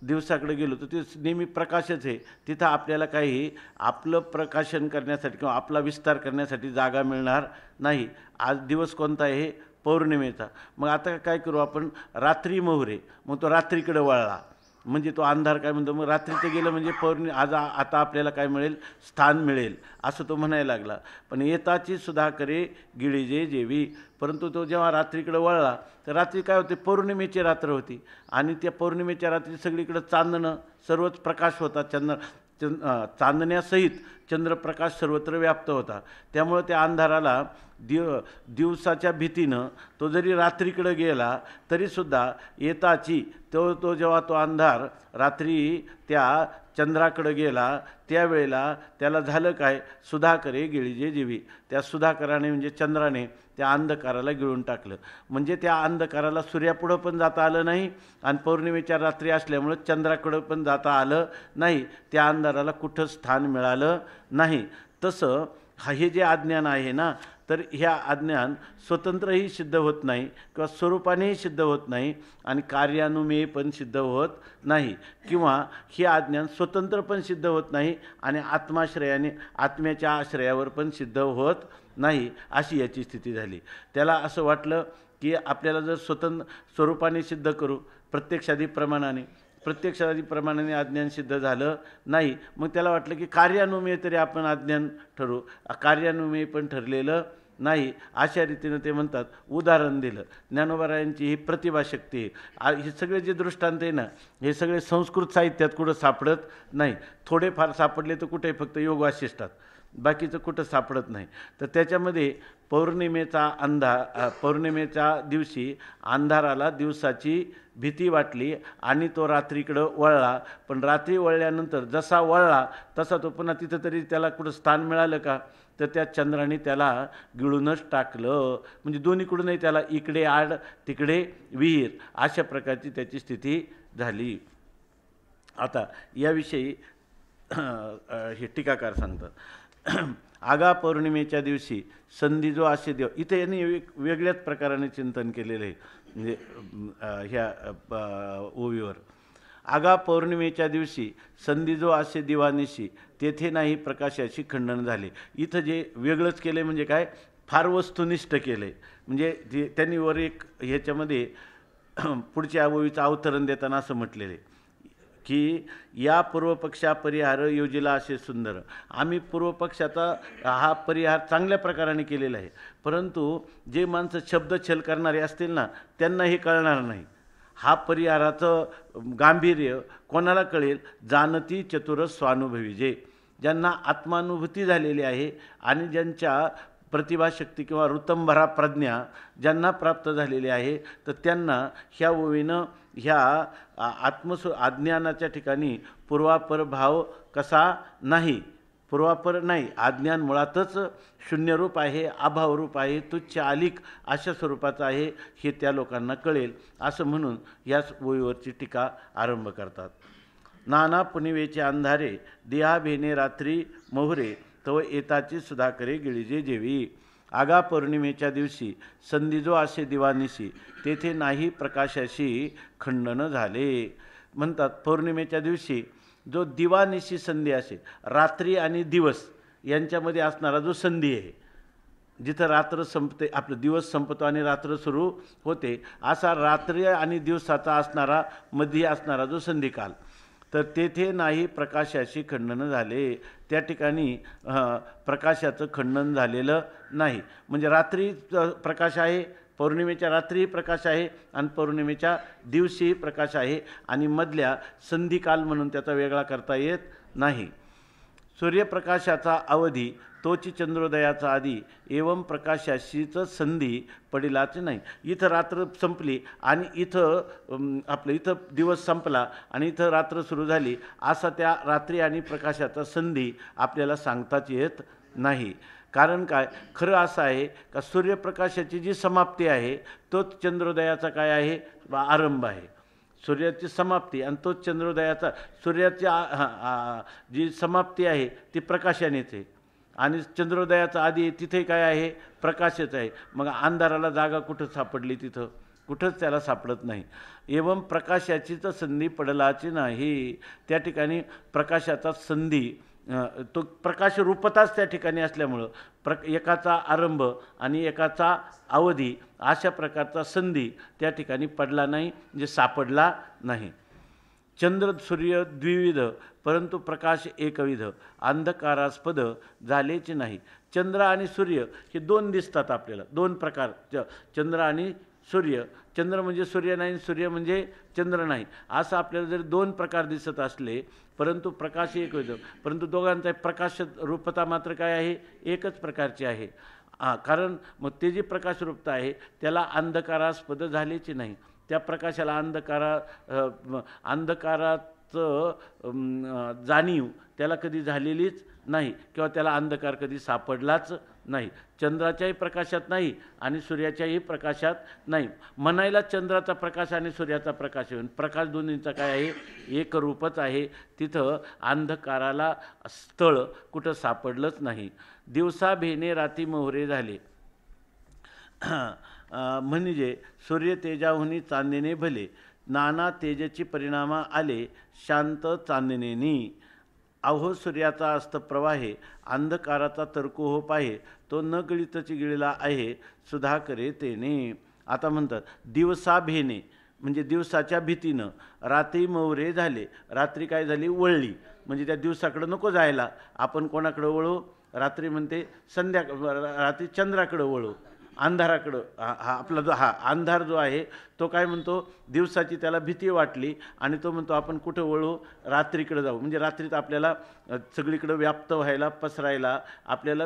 तर ते नेहमी प्रकाशच आहे, तिथं आपल्याला काही आपलं प्रकाशन करण्यासाठी किंवा आपला विस्तार करण्यासाठी जागा मिळणार नाही. आज दिवस कोणता आहे, पौर्णिमेचा. मग आता काय करू आपण, रात्री मोहरे, मग तो रात्रीकडे वळला. म्हणजे तो अंधार काय म्हणतो, मग रात्रीचं गेलं म्हणजे आता आपल्याला काय मिळेल, स्थान मिळेल असं तो म्हणायला लागला. पण येताची सुधा करे गिळीजे जेवी. परंतु तो जेव्हा रात्रीकडे वळला तर रात्री काय होते, पौर्णिमेची रात्र होती आणि त्या पौर्णिमेच्या रात्री सगळीकडे चांदणं, सर्वच प्रकाश होता, चांदण्यासहित चंद्रप्रकाश सर्वत्र व्याप्त होता. त्यामुळे त्या अंधाराला दिवसाच्या भीतीनं तो जरी रात्रीकडे गेला तरीसुद्धा येताची तो जेव्हा तो अंधार रात्री त्या चंद्राकडे गेला त्यावेळेला त्याला झालं काय, सुधाकरे गिळीजे जीवी. त्या सुधाकराने म्हणजे चंद्राने त्या अंधकाराला गिळून टाकलं. म्हणजे त्या अंधकाराला सूर्यापुढं पण जाता आलं नाही आणि पौर्णिमेच्या रात्री असल्यामुळं चंद्राकडं पण जाता आलं नाही. त्या अंधाराला कुठं स्थान मिळालं नाही. तसं हे जे अज्ञान आहे ना, तर ह्या अज्ञान स्वतंत्रही सिद्ध होत नाही किंवा स्वरूपानेही सिद्ध होत नाही आणि कार्यानुमेय पण सिद्ध होत नाही, किंवा हे अज्ञान स्वतंत्र पण सिद्ध होत नाही आणि आत्माश्रयाने आत्म्याच्या आश्रयावर पण सिद्ध होत नाही, अशी याची स्थिती झाली. त्याला असं वाटलं की आपल्याला जर स्वरूपाने सिद्ध करू, प्रत्यक्षादी प्रमाणाने अज्ञान सिद्ध झालं नाही. मग त्याला वाटलं की कार्यानुमेय तरी आपण अज्ञान ठरू, कार्यानुमेय पण ठरलेलं नाही. अशा रीतीनं ते म्हणतात, उदाहरण दिलं. ज्ञानोबारायांची ही प्रतिभाशक्ती, हे सगळे जे दृष्टांत आहे ना, हे सगळे संस्कृत साहित्यात कुठं सापडत नाही. थोडेफार सापडले तर कुठे फक्त योग वासिष्ठात, बाकीचं कुठं सापडत नाही. तर त्याच्यामध्ये पौर्णिमेच्या दिवशी अंधाराला दिवसाची भीती वाटली आणि तो रात्रीकडं वळला. पण रात्री वळल्यानंतर जसा वळला तसा तो पुन्हा तिथं तरी त्याला कुठं स्थान मिळालं का, तर त्या चंद्राने त्याला गिळूनच टाकलं. म्हणजे दोन्हीकडूनही त्याला इकडे आड तिकडे विहीर अशा प्रकारची त्याची स्थिती झाली. आता याविषयी हे टीकाकार सांगतात. आगा पौर्णिमेच्या दिवशी संधी जो असे देव, इथे यांनी वेगळ्याच प्रकाराने चिंतन केलेलं आहे. म्हणजे ह्या ओवीवर आगा पौर्णिमेच्या दिवशी संधी जो असे दिवानिशी तेथे नाही प्रकाशाची खंडन झाले. इथं जे वेगळंच केलं म्हणजे काय, फार वस्तुनिष्ठ केलं आहे. म्हणजे त्यांनी वर एक ह्याच्यामध्ये पुढच्या ओवीचं अवतरण देताना असं म्हटलेलं आहे की या पूर्वपक्षा परिहार योजिला असे सुंदर. आम्ही पूर्वपक्षाचा हा परिहार चांगल्या प्रकाराने केलेला आहे, परंतु जे माणसं शब्दछल करणारे असतील ना, त्यांना हे कळणार नाही. हा परिहाराचं गांभीर्य कोणाला कळेल? जाणती चतुर स्वानुभवी, ज्यांना आत्मानुभूती झालेली आहे आणि ज्यांच्या प्रतिभाशक्ती किंवा ऋतंभरा प्रज्ञा ज्यांना प्राप्त झालेली आहे, तर त्यांना ह्या ओवीनं ह्या अज्ञानाच्या ठिकाणी पूर्वापर भाव कसा नाही, पूर्वापर नाही, अज्ञान मुळातच शून्यरूप आहे, अभावरूप आहे, तुच्छ आलिक अशा स्वरूपाचं आहे, हे त्या लोकांना कळेल असं म्हणून याच ओळीवरची टीका आरंभ करतात. नाना पुनिवेचे अंधारे देहा भेने रात्री मोहरे तव येताची सुधाकरे गिळिजे जेवी. आगा पौर्णिमेच्या दिवशी संधिजो असे दिवानिशी तेथे नाही प्रकाशाशी खंडन झाले. म्हणतात पौर्णिमेच्या दिवशी जो दिवानिशी संधी असे, रात्री आणि दिवस यांच्यामध्ये असणारा जो संधी आहे, जिथं रात्र संपते, आपलं दिवस संपतो आणि रात्र सुरू होते, असा रात्री आणि दिवसाचा असणारा मध्ये असणारा जो संधिकाल, तर तेथे नाही प्रकाशाशी खंडन झाले. त्या ठिकाणी प्रकाशाचं खंडन झालेलं नाही. म्हणजे रात्री प्रकाश आहे, पौर्णिमेच्या रात्रीही प्रकाश आहे आणि पौर्णिमेच्या दिवशीही प्रकाश आहे, आणि मधल्या संधिकाल म्हणून त्याचा वेगळा करता येत नाही. सूर्यप्रकाशाचा अवधी तोची चंद्रोदयाचा आधी एवं प्रकाशाशीच संधी पडिलाच नाही. इथं रात्र संपली आणि इथं आपलं इथं दिवस संपला आणि इथं रात्र सुरू झाली, असा त्या रात्री आणि प्रकाशाचा संधी आपल्याला सांगताच येत नाही. कारण काय? खरं असं आहे का सूर्यप्रकाशाची जी समाप्ती आहे तोच चंद्रोदयाचा काय आहे? आरंभ आहे. सूर्याची समाप्ती आणि तोच चंद्रोदयाचा, सूर्याची जी समाप्ती आहे ती प्रकाशानेच आहे आणि चंद्रोदयाचा आधी तिथे काय आहे? प्रकाशच आहे. मग अंधाराला जागा कुठं सापडली? तिथं कुठंच त्याला सापडत नाही. एवं प्रकाशाचीच संधी पडलाची नाही. त्या ठिकाणी प्रकाशाचा संधी, तो प्रकाश रूपताच त्या ठिकाणी असल्यामुळं एकाचा आरंभ आणि एकाचा अवधी अशा प्रकारचा संधी त्या ठिकाणी पडला नाही, म्हणजे सापडला नाही. चंद्र सूर्य द्विविध परंतु प्रकाश एकविध अंधकारास्पद झालेच नाही. चंद्र आणि सूर्य हे दोन दिसतात आपल्याला, दोन प्रकार, चंद्र आणि सूर्य. चंद्र म्हणजे सूर्य नाही, सूर्य म्हणजे चंद्र नाही, असं आपल्याला जर दोन प्रकार दिसत असले, परंतु प्रकाश एक होतो, परंतु दोघांचा प्रकाश रूपता मात्र काय आहे? एकच प्रकारची आहे. कारण मग ते जी प्रकाश रूपता आहे त्याला अंधकारास्पद झालेची नाही. त्या प्रकाशाला अंधकाराचं जाणीव त्याला कधी झालेलीच नाही किंवा त्याला अंधकार कधी सापडलाच नाही. चंद्राच्याही प्रकाशात नाही आणि सूर्याच्याही प्रकाशात नाही. म्हणायला चंद्राचा प्रकाश आणि सूर्याचा प्रकाश आहे, प्रकाश दोन्हींचा काय आहे? एक रूपच आहे. तिथं अंधकाराला स्थळ कुठं सापडलंच नाही. दिवसा भेने राती मोहरे झाले म्हणजे सूर्य तेजाहुनी चांदणे भले नाना तेजाची परिणामा आले शांत चांदणेनी. अहो सूर्याचा अस्तप्रवाहे अंधकाराचा तर्को हो पाहे तो न गिळीतच गिळला आहे सुधा करे तेने. आता म्हणतात दिवसा भेने म्हणजे दिवसाच्या भीतीनं, रात्री मोहरे झाले, रात्री काय झाली? वळली. म्हणजे त्या दिवसाकडं नको जायला, आपण कोणाकडं वळू? रात्री म्हणते रात्री चंद्राकडं वळू, अंधाराकडं. हा आपला जो अंधार जो आहे तो काय म्हणतो? दिवसाची त्याला भीती वाटली आणि तो म्हणतो आपण कुठं वळू? रात्रीकडे जाऊ. म्हणजे रात्रीत आपल्याला सगळीकडं व्याप्त व्हायला, पसरायला आपल्याला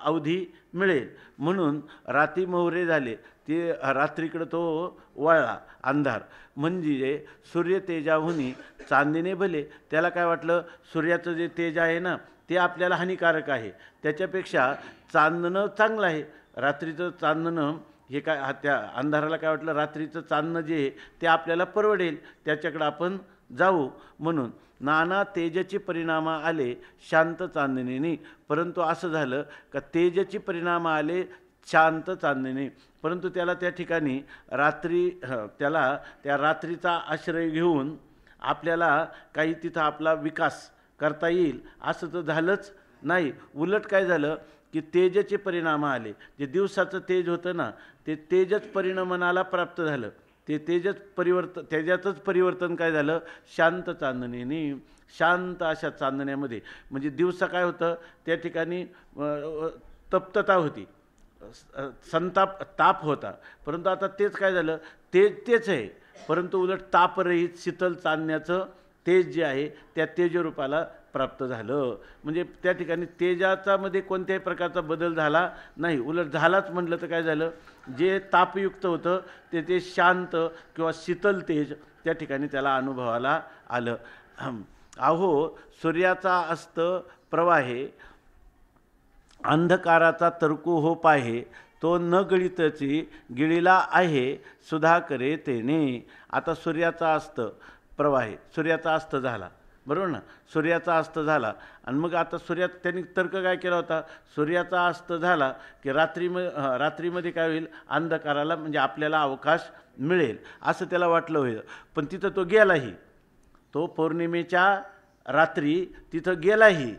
अवधी मिळेल, म्हणून रात्री मोहरे झाले, ते रात्रीकडं तो वळला अंधार. म्हणजे सूर्य तेजाहुनी चांदणे भले, त्याला काय वाटलं? सूर्याचं जे तेज आहे ना ते आपल्याला हानिकारक आहे, त्याच्यापेक्षा चांदणं चांगलं आहे. रात्रीचं चांदणं हे काय, त्या अंधाराला काय वाटलं? रात्रीचं चांदणं जे ते आपल्याला परवडेल, त्याच्याकडं आपण जाऊ. म्हणून नाना तेजाची परिणामा आले शांत चांदणेनी. परंतु असं झालं का तेजाची परिणाम आले शांत चांदणे, परंतु त्याला त्या ठिकाणी त्याला त्या रात्रीचा आश्रय घेऊन आपल्याला काही तिथं आपला विकास करता येईल असं तर झालंच नाही. उलट काय झालं की तेजाचे परिणाम आले. जे दिवसाचं तेज होतं ना ते तेजच परिणामाला प्राप्त झालं. ते त्याच्यातच परिवर्तन काय झालं, शांत चांदणीने. शांत अशा चांदण्यामध्ये म्हणजे दिवसा काय होतं, त्या ठिकाणी तप्तता होती, ताप होता, परंतु आता तेच काय झालं, तेच आहे, परंतु उलट तापरहित शीतल चांदण्याचं तेज जे आहे त्या तेजरूपाला प्राप्त झालं. म्हणजे त्या ठिकाणी तेजाचा मध्ये कोणत्याही प्रकारचा बदल झाला नाही, उलट झालाच म्हटलं तर काय झालं, जे तापयुक्त होतं ते शांत किंवा शीतल तेज त्या ठिकाणी त्याला अनुभवाला आलं. अहो सूर्याचा अस्त प्रवाहे, अंधकाराचा तरकू हो पाहे, तो न गळितची गिळीला आहे सुधाकरे तेने. आता सूर्याचा अस्त प्रवाहे, सूर्याचा अस्त झाला, बरोबर ना, सूर्याचा अस्त झाला आणि मग आता त्यांनी तर्क काय केला होता, सूर्याचा अस्त झाला की रात्रीमध्ये काय होईल, अंधकाराला म्हणजे आपल्याला अवकाश मिळेल असं त्याला वाटलं होईल. पण तिथं तो गेलाही, तो पौर्णिमेच्या रात्री तिथं गेलाही,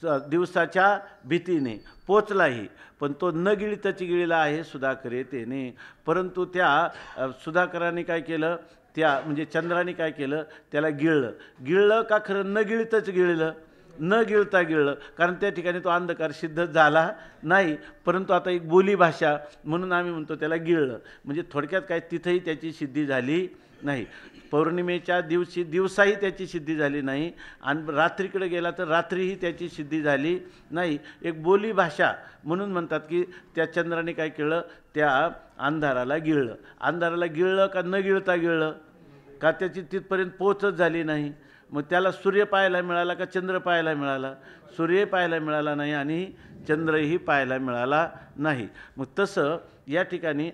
दिवसाच्या भीतीने पोचलाही, पण तो न गिळितची गिळीला आहे सुधाकरे तेने. परंतु त्या सुधाकराने काय केलं, त्या म्हणजे चंद्राने काय केलं, त्याला गिळलं का खरं, न गिळितच गिळलं, न गिळता गिळलं, कारण त्या ठिकाणी तो अंधकार सिद्ध झाला नाही, परंतु आता एक बोली भाषा म्हणून आम्ही म्हणतो त्याला गिळलं. म्हणजे थोडक्यात काय, तिथंही त्याची सिद्धी झाली नाही, पौर्णिमेच्या दिवसाही त्याची सिद्धी झाली नाही, आणि रात्रीकडे गेला तर रात्रीही त्याची सिद्धी झाली नाही. एक बोली भाषा म्हणून म्हणतात की त्या चंद्राने काय केलं, त्या अंधाराला गिळलं. अंधाराला गिळलं का न गिळता गिळलं, का त्याची तिथपर्यंत पोचच झाली नाही. मग त्याला सूर्य पाहायला मिळाला का चंद्र पाहायला मिळाला, सूर्य पाहायला मिळाला नाही आणि चंद्रही पाहायला मिळाला नाही. मग तसं या ठिकाणी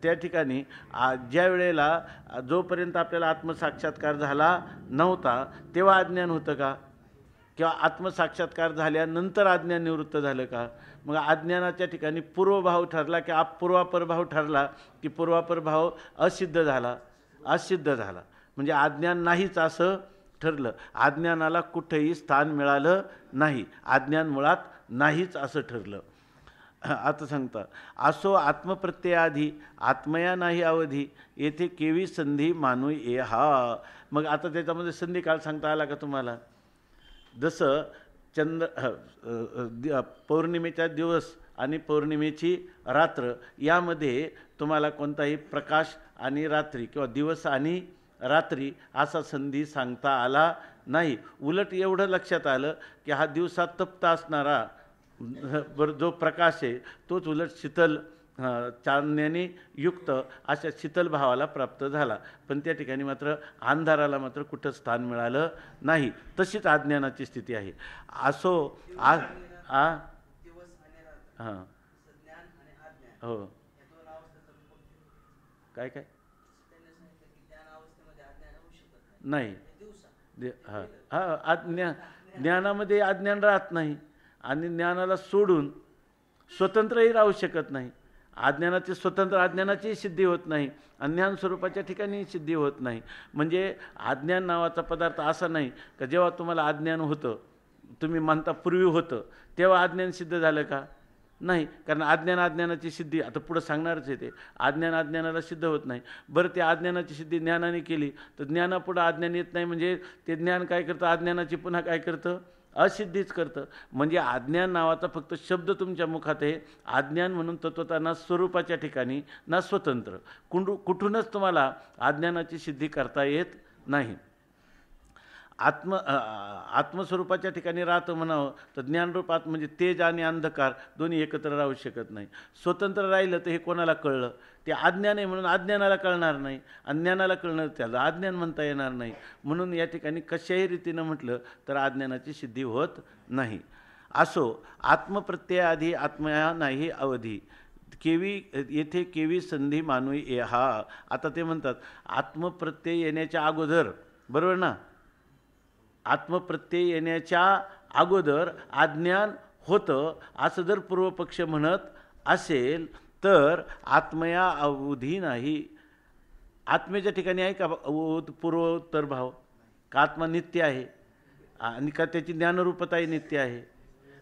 त्या ठिकाणी ज्या वेळेला जोपर्यंत आपल्याला आत्मसाक्षात्कार झाला नव्हता तेव्हा अज्ञान होतं का, किंवा आत्मसाक्षात्कार झाल्यानंतर अज्ञान निवृत्त झालं का. मग अज्ञानाच्या ठिकाणी पूर्वभाव ठरला की पूर्वापर भाव ठरला की पूर्वापर भाव असिद्ध झाला, म्हणजे अज्ञान नाहीच असं ठरलं. अज्ञानाला कुठेही स्थान मिळालं नाही, अज्ञान मुळात नाहीच असं ठरलं. आता सांगता, असो आत्मप्रत्ययाधी आत्मया नाही अवधी, येथे केवी संधी मानू ये हा. मग आता त्याच्यामध्ये संधी काळ सांगता आला का तुम्हाला. जसं पौर्णिमेचा दिवस आणि पौर्णिमेची रात्र यामध्ये तुम्हाला कोणताही प्रकाश आणि रात्री किंवा दिवस आणि रात्री असा संधी सांगता आला नाही. उलट एवढं लक्षात आलं की हा दिवसात तप्त असणारा जो प्रकाश आहे तोच उलट शीतल चांदण्याने युक्त अशा शीतल भावाला प्राप्त झाला. पण त्या ठिकाणी मात्र अंधाराला मात्र कुठं स्थान मिळालं नाही. तशीच अज्ञानाची स्थिती आहे. असो हां हो काय नाही ज्ञानामध्ये अज्ञान राहत नाही आणि ज्ञानाला सोडून स्वतंत्रही राहू शकत नाही. अज्ञानाची सिद्धी होत नाही, अज्ञान स्वरूपाच्या ठिकाणी सिद्धी होत नाही. म्हणजे अज्ञान नावाचा पदार्थ असा नाही का जेव्हा तुम्हाला अज्ञान होतं, तुम्ही म्हणता पूर्वी होतं तेव्हा अज्ञान सिद्ध झालं का, नाही. कारण अज्ञानाची सिद्धी आता पुढं सांगणारच आहे. ते अज्ञानाला सिद्ध होत नाही. बरं, ते अज्ञानाची सिद्धी ज्ञानाने केली तर ज्ञानापुढं अज्ञान येत नाही, म्हणजे ते ज्ञान काय करतं, अज्ञानाची पुन्हा काय करतं, असिद्धीच करतं. म्हणजे अज्ञान नावाचा फक्त शब्द तुमच्या मुखात आहे. अज्ञान म्हणून तत्वता ना स्वरूपाच्या ठिकाणी ना स्वतंत्र, कुठूनच तुम्हाला अज्ञानाची सिद्धी करता येत नाही. आत्मस्वरूपाच्या ठिकाणी राहतं म्हणावं तर ज्ञानरूप म्हणजे तेज आणि अंधकार दोन्ही एकत्र राहू शकत नाही. स्वतंत्र राहिलं तर हे कोणाला कळलं, ते अज्ञान आहे म्हणून अज्ञानाला कळणार नाही, अज्ञानाला कळणार त्याला अज्ञान म्हणता येणार नाही. म्हणून या ठिकाणी कशाही रीतीनं म्हटलं तर अज्ञानाची सिद्धी होत नाही. असो आत्मप्रत्ययाआधी आत्मया नाही अवधी, येथे केवी संधी मानू ये हा. आता ते म्हणतात आत्मप्रत्यय येण्याच्या अगोदर, बरोबर ना, आत्मप्रत्यय येण्याच्या अगोदर अज्ञान होतं असं जर पूर्वपक्ष म्हणत असेल तर आत्मया अवधी नाही. आत्मेच्या ठिकाणी आहे का पूर्वोत्तर भाव, का आत्मा नित्य आहे आणि का त्याची ज्ञानरूपताही नित्य आहे.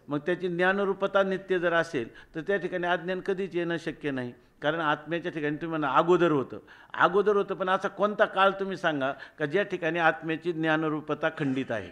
मग त्याची ज्ञानरूपता नित्य जर असेल तर त्या ठिकाणी अज्ञान कधीच येणं शक्य नाही. कारण आत्म्याच्या ठिकाणी तुम्ही म्हणा अगोदर होतं, पण असा कोणता काळ तुम्ही सांगा का ज्या ठिकाणी आत्म्याची ज्ञानरूपता खंडित आहे.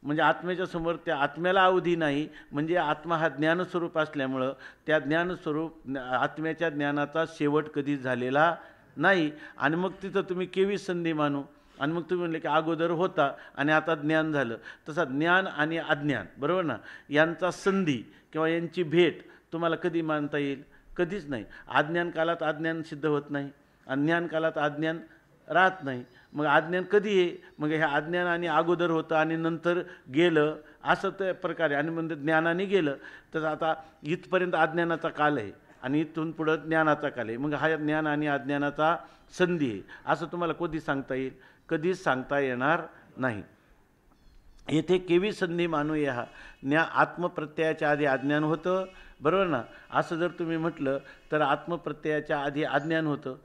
म्हणजे आत्म्याच्या समोर त्या आत्म्याला अवधी नाही, म्हणजे आत्मा हा ज्ञानस्वरूप असल्यामुळं त्या ज्ञानस्वरूप आत्म्याच्या ज्ञानाचा शेवट कधीच झालेला नाही. आणि मग तिथं तुम्ही केवी संधी मानू, आणि मग तुम्ही म्हणले की अगोदर होता आणि आता ज्ञान झालं. तसा ज्ञान आणि अज्ञान, बरोबर ना, यांचा संधी किंवा यांची भेट तुम्हाला कधी मानता येईल? कधीच नाही. अज्ञान कालात अज्ञान सिद्ध होत नाही, अज्ञान कालात अज्ञान राहत नाही. मग अज्ञान कधी आहे? मग ह्या अज्ञान आणि अगोदर होतं आणि नंतर गेलं, असं त्या प्रकारे. आणि म्हणजे ज्ञानाने गेलं तर आता इथपर्यंत अज्ञानाचा काल आहे आणि इथून पुढं ज्ञानाचा काल आहे. मग हा ज्ञान आणि अज्ञानाचा संधी आहे, असं तुम्हाला कधी सांगता येईल? कधीच सांगता येणार नाही. येथे केवी संधी मानूया. आत्मप्रत्ययाच्या आधी अज्ञान होतं, बरोबर ना. असं जर तुम्ही म्हटलं तर आत्मप्रत्ययाच्या आधी अज्ञान होतं,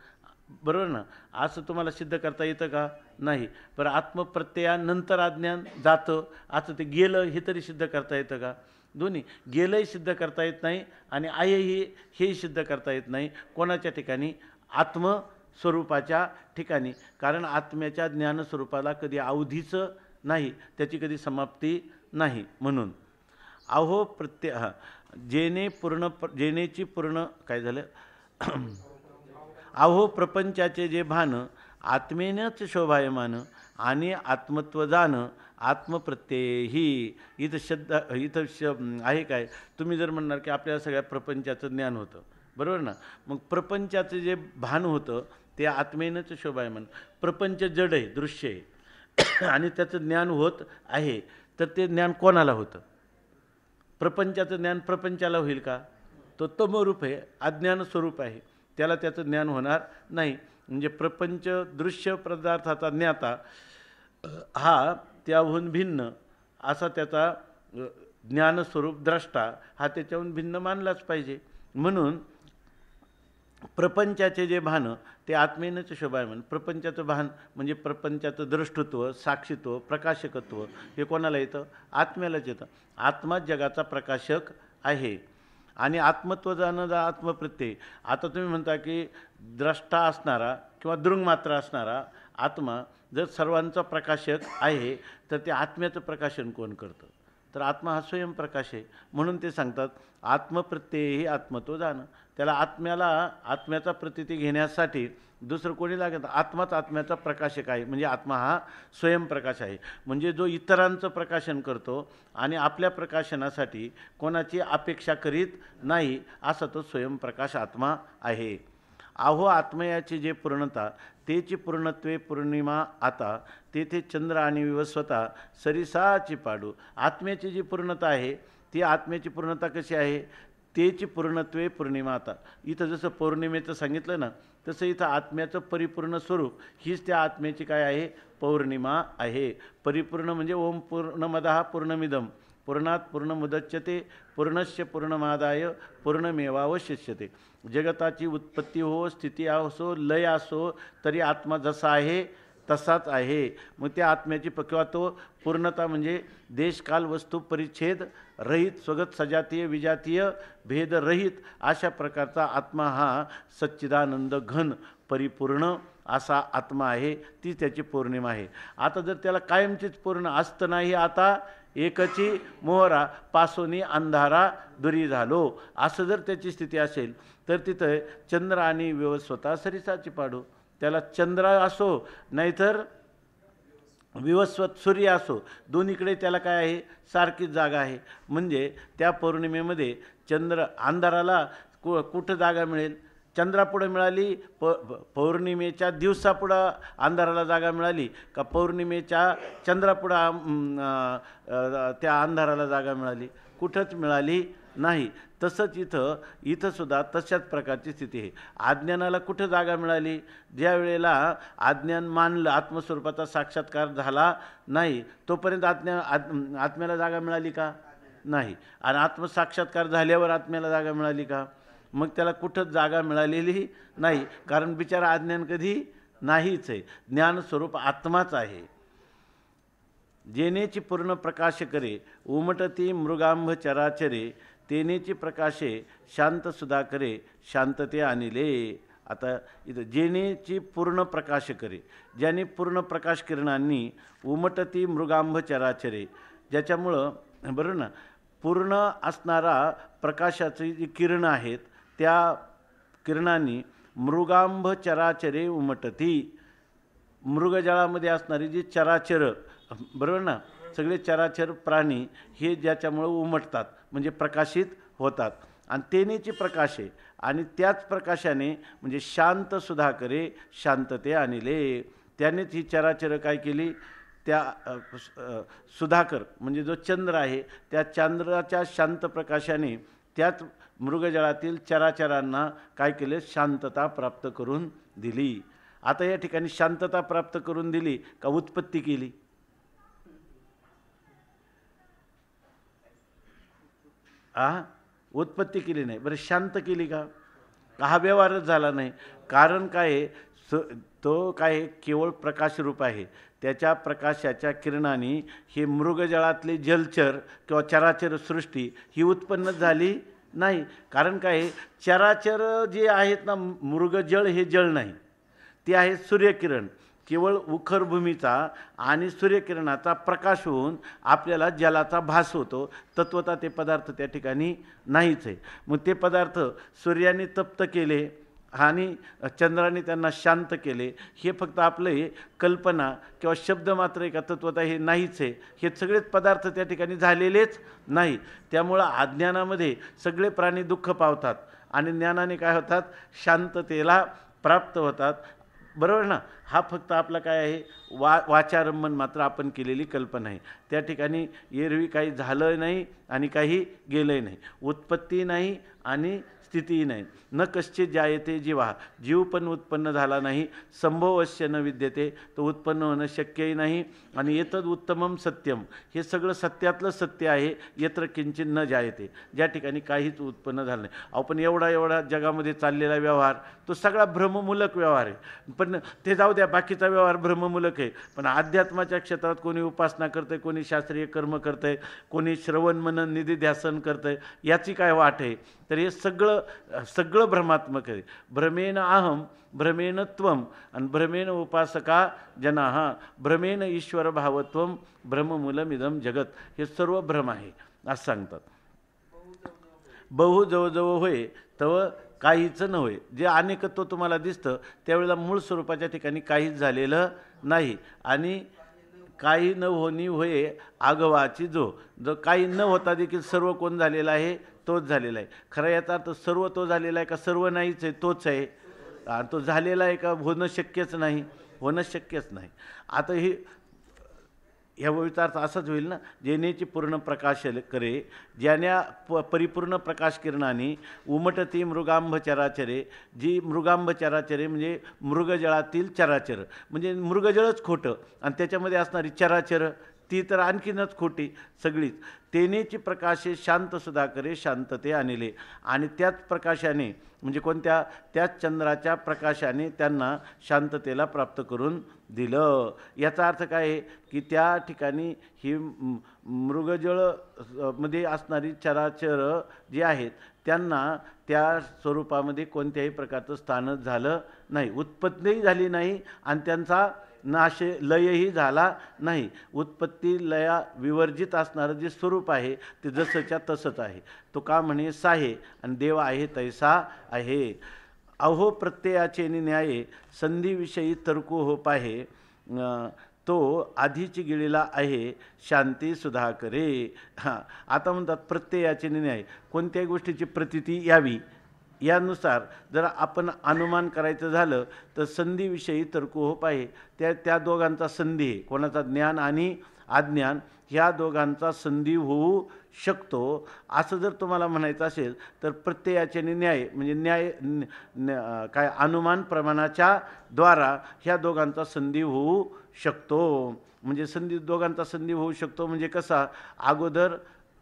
बरोबर ना. असं तुम्हाला सिद्ध करता येतं का? नाही. पण आत्मप्रत्ययानंतर अज्ञान जातं, असं ते गेलं हे तरी सिद्ध करता येतं का? दोन्ही गेलंही सिद्ध करता येत नाही आणि आहेही हेही सिद्ध करता येत नाही. कोणाच्या ठिकाणी? आत्मस्वरूपाच्या ठिकाणी. कारण आत्म्याच्या ज्ञानस्वरूपाला कधी अवधीचं नाही, त्याची कधी समाप्ती नाही. म्हणून अहो जेनेची पूर्ण काय झालं अहो प्रपंचाचे जे भान आत्मेनंच शोभायमान आणि आत्मत्व जाण आत्मप्रत्यय ही. इथं आहे काय? तुम्ही जर म्हणणार की आपल्याला सगळ्या प्रपंचाचं ज्ञान होतं, बरोबर ना. मग प्रपंचाचं जे भान होतं ते आत्मेनंच शोभायमान. प्रपंच जड आहे, दृश्य आहे आणि त्याचं ज्ञान होत आहे, तर ते ज्ञान कोणाला होतं? प्रपंचाचं ज्ञान प्रपंचाला होईल का? तो तमोरूप आहे, अज्ञान स्वरूप आहे, त्याला त्याचं ज्ञान होणार नाही. म्हणजे प्रपंच दृश्य पदार्थाचा ज्ञाता हा त्याहून भिन्न असा त्याचा ज्ञानस्वरूप द्रष्टा हा त्याच्याहून भिन्न मानलाच पाहिजे. म्हणून प्रपंचाचे जे भान ते आत्मेनंच शोभायमान. प्रपंचाचं भान म्हणजे प्रपंचाचं द्रष्टृत्व, साक्षीत्व, प्रकाशकत्व हे कोणाला येतं? आत्म्यालाच येतं. आत्मा जगाचा प्रकाशक आहे आणि आत्मत्व जाणं आत्मप्रत्यय. आता तुम्ही म्हणता की द्रष्टा असणारा किंवा दृंगमात्र असणारा आत्मा जर सर्वांचा प्रकाशक आहे तर ते आत्म्याचं प्रकाशन कोण करतं? तर आत्मा हा स्वयंप्रकाश आहे. म्हणून ते सांगतात आत्मप्रत्यय ही आत्मत्व जाणं. त्याला आत्म्याचा प्रतीती घेण्यासाठी दुसरं कोणी लागत? आत्माच आत्म्याचा प्रकाशक आहे, म्हणजे आत्मा हा स्वयंप्रकाश आहे. म्हणजे जो इतरांचं प्रकाशन करतो आणि आपल्या प्रकाशनासाठी कोणाची अपेक्षा करीत नाही, असा तो स्वयंप्रकाश आत्मा आहे. अहो आत्मयाची जे पूर्णता तेची पूर्णत्वे पौर्णिमा आता तेथे चंद्र आणि विवस्वता सरिसाची पाडू. आत्म्याची जी पूर्णता आहे ती आत्म्याची पूर्णता कशी आहे? तेची पूर्णत्वे पौर्णिमा आता. इथं जसं पौर्णिमेचं सांगितलं ना, तसं इथं आत्म्याचं परिपूर्ण स्वरूप हीच त्या आत्म्याची काय आहे? पौर्णिमा आहे. परिपूर्ण म्हणजे ओम पूर्णमदः पूर्णमिदं पूर्णात पूर्णमुदच्यते पूर्णस्य पूर्णमादाय पूर्णमेवावशिष्यते. जगताची उत्पत्ती हो, स्थिती असो, लय असो, तरी आत्मा जसा आहे तसाच आहे. मग त्या आत्म्याची किंवा तो पूर्णता म्हणजे देशकाल वस्तू परिच्छेद रहित, स्वगत सजातीय विजातीय भेदरहित अशा प्रकारचा आत्मा हा सच्चिदानंद घन परिपूर्ण असा आत्मा आहे. ती त्याची पौर्णिमा आहे. आता जर त्याला कायमचीच पूर्ण असतं नाही, आता एकची मोहरा पासोनी अंधारा दुरी झालो, असं जर त्याची स्थिती असेल तर तिथं चंद्र आणि विवस्वता सरिसाची पाडू. त्याला चंद्र असो नाहीतर विवस्वत सूर्य असो, दोन्हीकडे त्याला काय आहे? सारखीच जागा आहे. म्हणजे त्या पौर्णिमेमध्ये चंद्र अंधाराला कुठं जागा मिळेल? चंद्रापुढं मिळाली, पौर्णिमेच्या दिवसापुढं अंधाराला जागा मिळाली का पौर्णिमेच्या चंद्रापुढं त्या अंधाराला जागा मिळाली? कुठंच मिळाली नाही. तसंच इथंसुद्धा तशाच प्रकारची स्थिती आहे. अज्ञानाला कुठं जागा मिळाली? ज्या वेळेला अज्ञान मानलं, आत्मस्वरूपाचा साक्षात्कार झाला नाही तोपर्यंत आत्म्याला जागा मिळाली का? नाही. आणि आत्मसाक्षात्कार झाल्यावर आत्म्याला जागा मिळाली का? मग त्याला कुठंच जागा मिळालेली नाही, कारण बिचारा अज्ञान कधी नाहीच आहे. ज्ञानस्वरूप आत्माच आहे. जेनेची पूर्ण प्रकाश करे उमटती मृगांभ चराचरे तेनेची प्रकाशे शांत सुधाकरे शांतते आणिले. आता इथं जेनेची पूर्ण प्रकाश करे, ज्याने पूर्ण प्रकाश किरणांनी उमटती मृगांभ चराचरे, ज्याच्यामुळं बरोबर ना पूर्ण असणारा प्रकाशाची जी किरणं आहेत त्या किरणांनी मृगांभ चराचरे उमटती. मृगजळामध्ये असणारी जी चराचर बरोबर ना सगळे चराचर प्राणी हे ज्याच्यामुळं उमटतात म्हणजे प्रकाशित होतात. आणि तेनेची प्रकाशे आणि त्याच प्रकाशाने म्हणजे शांत सुधाकरे शांतते आणिले. त्यानेच ही चराचर काय केली, त्या सुधाकर म्हणजे जो चंद्र आहे त्या चंद्राच्या शांत प्रकाशाने त्याच मृगजळातील चराचरांना काय केले, शांतता प्राप्त करून दिली. आता या ठिकाणी शांतता प्राप्त करून दिली का उत्पत्ती केली? उत्पत्ती केली नाही. बरं शांत केली का? हा व्यवहारच झाला नाही. कारण काय आहे, तो काय केवळ प्रकाशरूप आहे. त्याच्या प्रकाशाच्या किरणाने हे मृगजळातले जलचर किंवा चराचर सृष्टी ही उत्पन्न झाली नाही. कारण काय चराचर जे आहेत ना, मृगजळ हे जळ नाही, ते आहे सूर्यकिरण. केवळ उखर भूमीचा आणि सूर्यकिरणाचा प्रकाश होऊन आपल्याला जलाचा भास होतो. तत्वता ते पदार्थ त्या ठिकाणी नाहीच आहे. मग ते पदार्थ सूर्याने तप्त केले आणि चंद्राने त्यांना शांत केले, हे फक्त आपले कल्पना किंवा शब्द मात्र आहे का? तत्वता हे नाहीच आहे. हे सगळेच पदार्थ त्या ठिकाणी झालेलेच नाही. त्यामुळं अज्ञानामध्ये सगळे प्राणी दुःख पावतात आणि ज्ञानाने काय होतात, शांततेला प्राप्त होतात. बरोबर ना? हा फक्त आपला काय आहे, वाचारंभन मात्र आपण केलेली कल्पना आहे. त्या ठिकाणी एरवी काही झालं नाही आणि काही गेलंही नाही, उत्पत्ती नाही आणि स्थितीही नाही. न कश्चित जायते जीवा, जीव पण उत्पन्न झाला नाही. संभवस्य न विद्यते, तो उत्पन्न होणं शक्यही नाही. आणि येतद उत्तमम सत्यम, हे सगळं सत्यातलं सत्य आहे. यत्र किंचित न जायते, ज्या ठिकाणी काहीच उत्पन्न झालं नाही. आपण एवढा जगामध्ये चाललेला व्यवहार तो सगळा भ्रममूलक व्यवहार आहे. पण ते जाऊ द्या, बाकीचा व्यवहार भ्रममूलक आहे. पण अध्यात्माच्या क्षेत्रात कोणी उपासना करतंय, कोणी शास्त्रीय कर्म करतंय, कोणी श्रवण मनन निधी ध्यासन करतंय, याची काय वाट आहे? तर हे सगळं भ्रमात्मक आहे. भ्रमेण अहम, भ्रमेण त्वम आणि भ्रमेण उपासका जनाः, भ्रमेण ईश्वर भावत्वम, भ्रममूलमिदम जगत. हे सर्व भ्रम आहे असं सांगतात. बहु जवळजवळ होय तव काहीच न होय. जे अनेकत्व तुम्हाला दिसतं त्यावेळेला मूळ स्वरूपाच्या ठिकाणी काहीच झालेलं नाही. आणि काही न होणी होय आगवाची जो काही न होता देखील सर्व कोण झालेला आहे, तोच झालेला आहे. खरं याचा अर्थ सर्व तो झालेला आहे का? सर्व नाहीच आहे, तोच आहे. आणि तो झालेला आहे का? होणं शक्यच नाही, होणं शक्यच नाही. आता हे ह्या ओळीचा अर्थ असाच होईल ना, जेनेची पूर्ण प्रकाश करे, ज्याने परिपूर्ण प्रकाश किरणाने उमटती मृगांभ चराचरे. जी मृगांभ चराचरे म्हणजे मृगजळातील चराचर, म्हणजे मृगजळच खोटं आणि त्याच्यामध्ये असणारी चराचर ती तर आणखीनच खोटी सगळीच. तेनेची प्रकाशे शांत सुधाकरे शांतते आणिले. आणि त्याच प्रकाशाने म्हणजे कोणत्या? त्याच चंद्राच्या प्रकाशाने त्यांना शांततेला प्राप्त करून दिलं. याचा अर्थ काय आहे की त्या ठिकाणी ही मृगजळ मध्ये असणारी चराचर जी आहेत त्यांना त्या स्वरूपामध्ये कोणत्याही प्रकारचं स्थानच झालं नाही, उत्पत्तीही झाली नाही आणि त्यांचा नाश लयही झाला नाही. उत्पत्ती लया विवर्जित असणारं जे स्वरूप आहे ते जसंच्या तसंच आहे. तो का म्हणे साहे आणि देव आहे तैसा आहे. अहो प्रत्ययाचे न्याये संधीविषयी तर्को हो पाहे, तो आधीची गिळीला आहे शांती सुधाकरे. आता म्हणतात प्रत्ययाचे न्याय, कोणत्याही गोष्टीची प्रतीती यावी यानुसार जर आपण अनुमान करायचं झालं तर संधीविषयी तर्क हो पाहिजे. त्या दोघांचा संधी आहे, कोणाचा? ज्ञान आणि अज्ञान ह्या दोघांचा संधी होऊ शकतो. असं जर तुम्हाला म्हणायचं असेल तर प्रत्ययाचे न्याय म्हणजे न्याय काय अनुमान प्रमाणाच्या द्वारा ह्या दोघांचा संधी होऊ शकतो. म्हणजे दोघांचा संधी होऊ शकतो म्हणजे कसा? अगोदर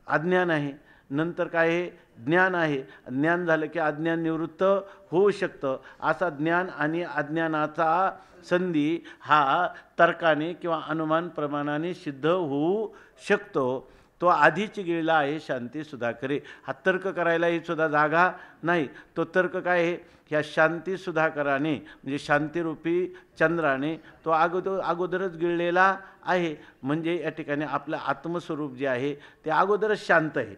अज्ञान आहे, नंतर काय आहे? ज्ञान आहे. ज्ञान झालं की अज्ञान निवृत्त होऊ शकतं. असा ज्ञान आणि अज्ञानाचा संधी हा तर्काने किंवा अनुमान प्रमाणाने सिद्ध होऊ शकतो. तो आधीच गिळला आहे शांती सुधाकरे. हा तर्क करायलाही सुद्धा जागा नाही. तो तर्क काय आहे? ह्या शांती सुधाकराने म्हणजे शांतिरूपी चंद्राने तो अगोदरच गिळलेला आहे. म्हणजे या ठिकाणी आपलं आत्मस्वरूप जे आहे ते अगोदरच शांत आहे.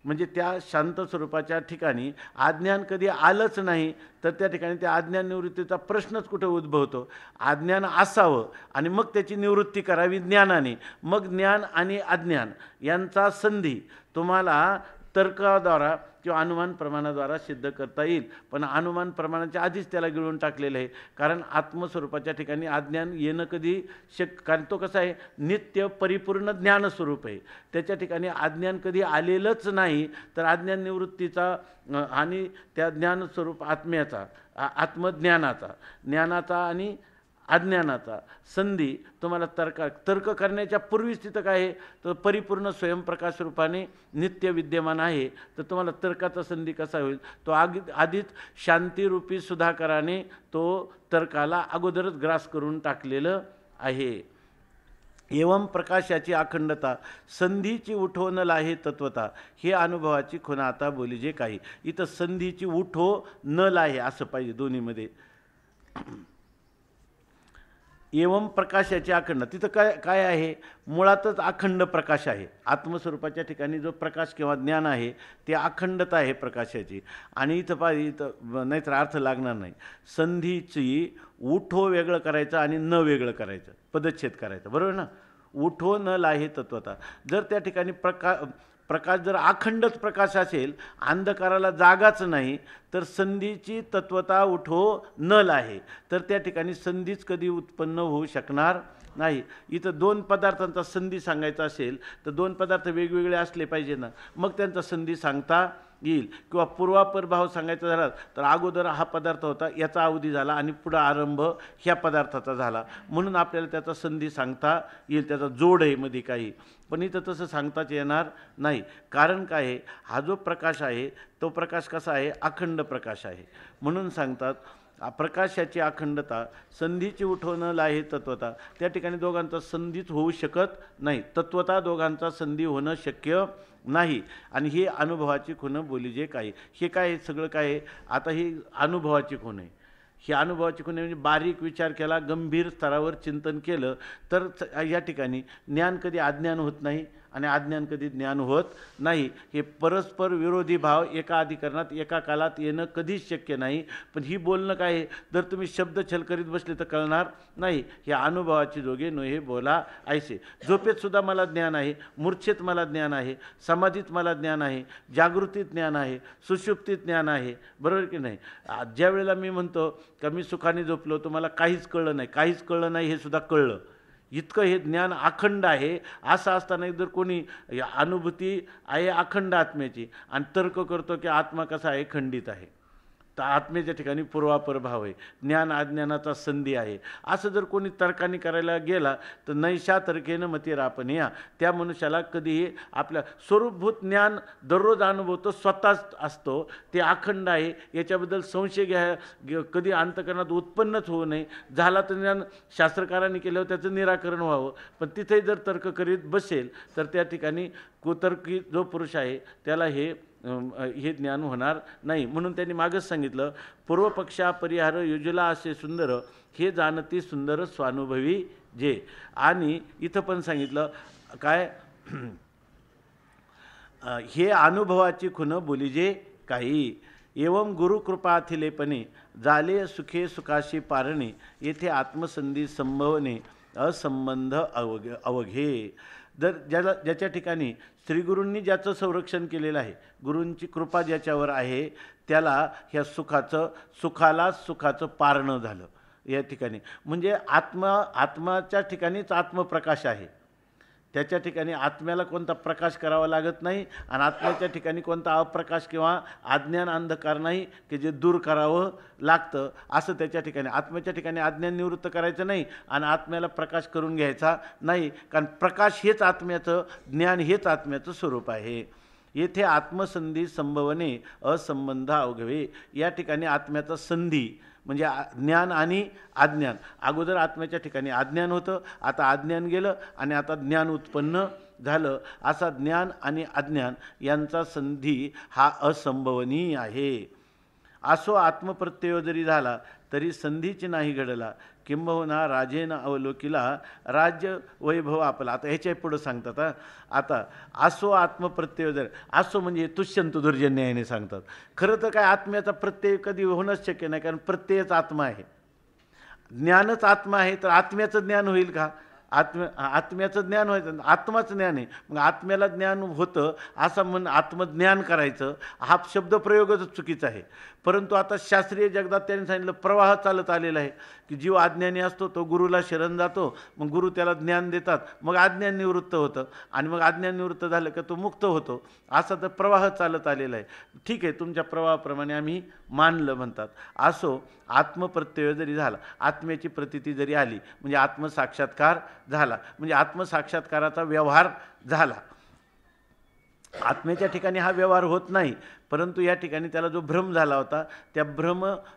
म्हणजे त्या शांत स्वरूपाच्या ठिकाणी अज्ञान कधी आलंच नाही, तर त्या ठिकाणी त्या अज्ञान निवृत्तीचा प्रश्नच कुठे उद्भवतो? अज्ञान असावं आणि मग त्याची निवृत्ती करावी ज्ञानाने. मग ज्ञान आणि अज्ञान यांचा संधी तुम्हाला तर्काद्वारा किंवा अनुमान प्रमाणाद्वारा सिद्ध करता येईल. पण अनुमान प्रमाणाच्या आधीच त्याला गिळून टाकलेलं आहे. कारण आत्मस्वरूपाच्या ठिकाणी अज्ञान येणं कधी कारण तो कसा आहे? नित्य परिपूर्ण ज्ञानस्वरूप आहे. त्याच्या ठिकाणी अज्ञान कधी आलेलंच नाही. तर अज्ञान निवृत्तीचा आणि त्या ज्ञानस्वरूप आत्म्याचा ज्ञानाचा आणि अज्ञानाचा संधी तुम्हाला तर्क करण्याच्या पूर्वीच तिथं काय आहे? तर परिपूर्ण स्वयंप्रकाश रूपाने नित्य विद्यमान आहे. तर तुम्हाला तर्काचा संधी कसा होईल? तो आधीच शांतिरूपी सुधाकराने तो तर्काला अगोदरच ग्रास करून टाकलेलं आहे. एवं प्रकाशाची अखंडता संधीची उठो न लाहे तत्वता, हे अनुभवाची खुणा आता बोलीजे काही. इथं संधीची उठो न लाहे असं पाहिजे दोन्हीमध्ये. एवं प्रकाशाची अखंड, तिथं काय आहे? मुळातच अखंड प्रकाश आहे. आत्मस्वरूपाच्या ठिकाणी जो प्रकाश किंवा ज्ञान आहे ते अखंडता आहे प्रकाशाची. आणि इथं पाहिजे, इथं नाहीतर अर्थ लागणार नाही. संधीची उठो वेगळं करायचं आणि न वेगळं करायचं, पदच्छेद करायचं, बरोबर ना? उठो न लाहे तत्वता. जर त्या ठिकाणी प्रकाश जर अखंडच प्रकाश असेल, अंधकाराला जागाच नाही, तर संधीची तत्वता उठो न लाहे, तर त्या ठिकाणी संधीच कधी उत्पन्न होऊ शकणार नाही. इथं दोन पदार्थांचा संधी सांगायचा असेल तर दोन पदार्थ वेगवेगळे असले पाहिजे ना, मग त्यांचा संधी सांगता येईल. किंवा पूर्वापर भाव सांगायचा झाला तर अगोदर हा पदार्थ होता, याचा अवधी झाला आणि पुढं आरंभ ह्या पदार्थाचा झाला, म्हणून आपल्याला त्याचा संधी सांगता येईल, त्याचा जोड आहे मध्ये काही. पण इथं तसं सांगताच येणार नाही. कारण काय आहे? हा जो प्रकाश आहे तो प्रकाश कसा आहे? अखंड प्रकाश आहे. म्हणून सांगतात प्रकाशाची अखंडता संधीची उठवणं लाहे तत्वता. त्या ठिकाणी दोघांचा संधीच होऊ शकत नाही. तत्वता दोघांचा संधी होणं शक्य नाही. आणि ही अनुभवाची खुण बोलीजे काही. हे काय सगळं काय आहे? आता ही अनुभवाची खुण आहे. ही अनुभवाची खुण म्हणजे बारीक विचार केला, गंभीर स्तरावर चिंतन केलं तर या ठिकाणी ज्ञान कधी अज्ञान होत नाही आणि अज्ञान कधी ज्ञान होत नाही. हे परस्पर विरोधी भाव एका अधिकरणात एका कालात येणं कधीच शक्य नाही. पण ही बोलणं काय आहे? जर तुम्ही शब्दछल करीत बसले तर कळणार नाही. हे अनुभवाची जोगे नोहे बोला ऐसे. झोपेत सुद्धा मला ज्ञान आहे, मूर्छेत मला ज्ञान आहे, समाधीत मला ज्ञान आहे, जागृतीत ज्ञान आहे, सुषुप्तीत ज्ञान आहे, बरोबर की नाही? ज्या वेळेला मी म्हणतो का मी सुखाने झोपलो, तुम्हाला काहीच कळलं नाही, काहीच कळलं नाही हे सुद्धा कळलं. इतकं हे ज्ञान अखंड आहे. असं असताना जर कोणी अनुभूती आहे अखंड आत्म्याची आणि तर्क करतो की आत्मा कसा आहे? खंडित आहे, तर आत्म्याच्या ठिकाणी पूर्वापर भाव आहे, ज्ञान अज्ञानाचा संधी आहे, असं जर कोणी तर्काने करायला गेला तर नैशा तर्केनं मती रापनिया. त्या मनुष्याला कधीही आपल्या स्वरूपभूत ज्ञान दररोज अनुभवतो, स्वतःच असतो, ते अखंड आहे, याच्याबद्दल संशय कधी अंतकरणात उत्पन्नच होऊ नये. झाला तर ज्ञान शास्त्रकारांनी केल्यावर त्याचं निराकरण व्हावं. पण तिथे जर तर्क करीत बसेल तर त्या ठिकाणी कुतर्की जो पुरुष आहे त्याला हे ज्ञान होणार नाही. म्हणून त्यांनी मागच सांगितलं, पूर्वपक्षा परिहार योजला असे सुंदर, हे जाणती सुंदर स्वानुभवी जे. आणि इथं पण सांगितलं काय? हे अनुभवाची खुण बोलीजे काही. एवं गुरुकृपाथिलेपणे झाले सुखे सुखाशी पारणे, येथे आत्मसंधी संभवणे असंबंध अवघे. जर ज्याच्या ठिकाणी श्रीगुरूंनी ज्याचं संरक्षण केलेलं आहे, गुरूंची कृपा ज्याच्यावर आहे, त्याला ह्या सुखाचं पारणं झालं या ठिकाणी. म्हणजे आत्माच्या ठिकाणीच आत्मप्रकाश आहे. त्याच्या ठिकाणी आत्म्याला कोणता प्रकाश करावा लागत नाही आणि आत्म्याच्या ठिकाणी कोणता अप्रकाश किंवा अज्ञान अंधकार नाही की जे दूर करावं लागतं. असं त्याच्या ठिकाणी आत्म्याच्या ठिकाणी अज्ञान निवृत्त करायचं नाही आणि आत्म्याला प्रकाश करून घ्यायचा नाही. कारण प्रकाश हेच आत्म्याचं, ज्ञान हेच आत्म्याचं स्वरूप आहे. येथे आत्मसंधी संभवणे असंबंध अवघवे. या ठिकाणी आत्म्याचा संधी म्हणजे ज्ञान आणि अज्ञान. अगोदर आत्म्याच्या ठिकाणी अज्ञान होतं, आता अज्ञान गेलं आणि आता ज्ञान उत्पन्न झालं. असा ज्ञान आणि अज्ञान यांचा संधी हा असंभवनीय आहे. असो आत्मप्रत्यय जरी झाला तरी संधीच नाही घडला, किंबहुना राजेनं अवलोकिला राज्य वैभव आपला. आता ह्याच्या पुढं सांगतात. आता असो आत्मप्रत्यय जर, असो म्हणजे तुष्यंत दुर्जन्याने सांगतात. खरं तर काय आत्म्याचा प्रत्यय कधी होणंच शक्य नाही, कारण प्रत्ययच आत्मा आहे. ज्ञानच आत्मा आहे, तर आत्म्याचं ज्ञान होईल का? आत्म्याचं ज्ञान व्हायचं, आत्माच ज्ञान आहे. मग आत्म्याला ज्ञान होतं असं आत्मज्ञान करायचं हा शब्दप्रयोगच चुकीचा आहे. परंतु आता शास्त्रीय जगतात त्यांनी सांगितलं प्रवाह चालत आलेला आहे की जीव अज्ञानी असतो, तो गुरुला शरण जातो, मग गुरु त्याला ज्ञान देतात, मग अज्ञान निवृत्त होतं आणि मग अज्ञान निवृत्त झालं का तो मुक्त होतो. असा तर प्रवाह चालत आलेला आहे. ठीक आहे, तुमच्या प्रवाहाप्रमाणे आम्ही मानलं म्हणतात. असो आत्मप्रत्यय जरी झाला, आत्म्याची प्रतीती जरी आली म्हणजे आत्मसाक्षात्कार झाला, म्हणजे आत्मसाक्षात्काराचा व्यवहार झाला. आत्म्याच्या ठिकाणी हा व्यवहार होत नाही, परंतु या ठिकाणी त्याला जो भ्रम झाला होता त्या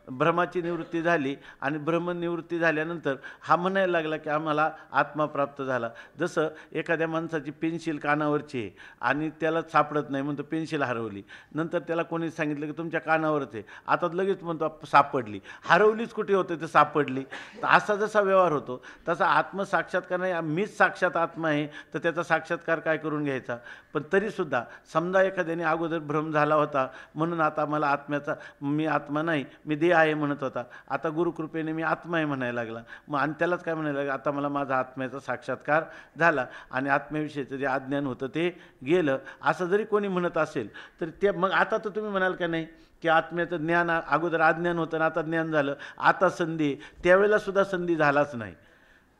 भ्रमाची निवृत्ती झाली आणि भ्रमनिवृत्ती झाल्यानंतर हा म्हणायला लागला की आम्हाला आत्मा प्राप्त झाला. जसं एखाद्या माणसाची पेन्सिल कानावरची आहे आणि त्याला सापडत नाही, म्हणतो पेन्सिल हरवली. नंतर त्याला कोणी सांगितलं की तुमच्या कानावरच आहे, आता लगेच म्हणतो सापडली. हरवलीच कुठे होते तर सापडली. तर असा जसा व्यवहार होतो तसा आत्मसाक्षात्कार नाही. मीच साक्षात आत्मा आहे तर त्याचा साक्षात्कार काय करून घ्यायचा. पण तरीसुद्धा समजा एखाद्याने अगोदर भ्रम झाला होता म्हणून आता मला आत्म्याचा, मी आत्मा नाही मी देह आहे म्हणत होता, आता गुरुकृपेने मी आत्मा आहे म्हणायला लागला. मग आणि त्यालाच काय म्हणायला लागला, आता मला माझा आत्म्याचा साक्षात्कार झाला आणि आत्म्याविषयीचं जे अज्ञान होतं ते गेलं. असं जरी कोणी म्हणत असेल तर ते मग आता तर तुम्ही म्हणाल का नाही की आत्म्याचं ज्ञान अगोदर अज्ञान होतं आणि आता ज्ञान झालं, आता संधी. त्यावेळेलासुद्धा संधी झालाच नाही.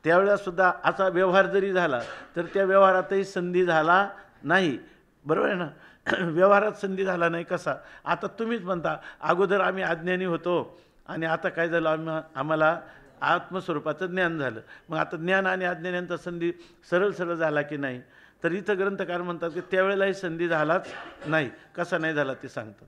त्यावेळेलासुद्धा असा व्यवहार जरी झाला तर त्या व्यवहारातही संधी झाला नाही. बरोबर आहे ना. व्यवहारात संधी झाला नाही कसा. आता तुम्हीच म्हणता अगोदर आम्ही अज्ञानी होतो आणि आता काय झालं, आम्हाला आत्मस्वरूपाचं ज्ञान झालं. मग आता ज्ञान आणि अज्ञान यांचा संधी सरळ सरळ झाला की नाही. तर इथं ग्रंथकार म्हणतात की त्यावेळेलाही संधी झालाच नाही. कसा नाही झाला ते सांगतात.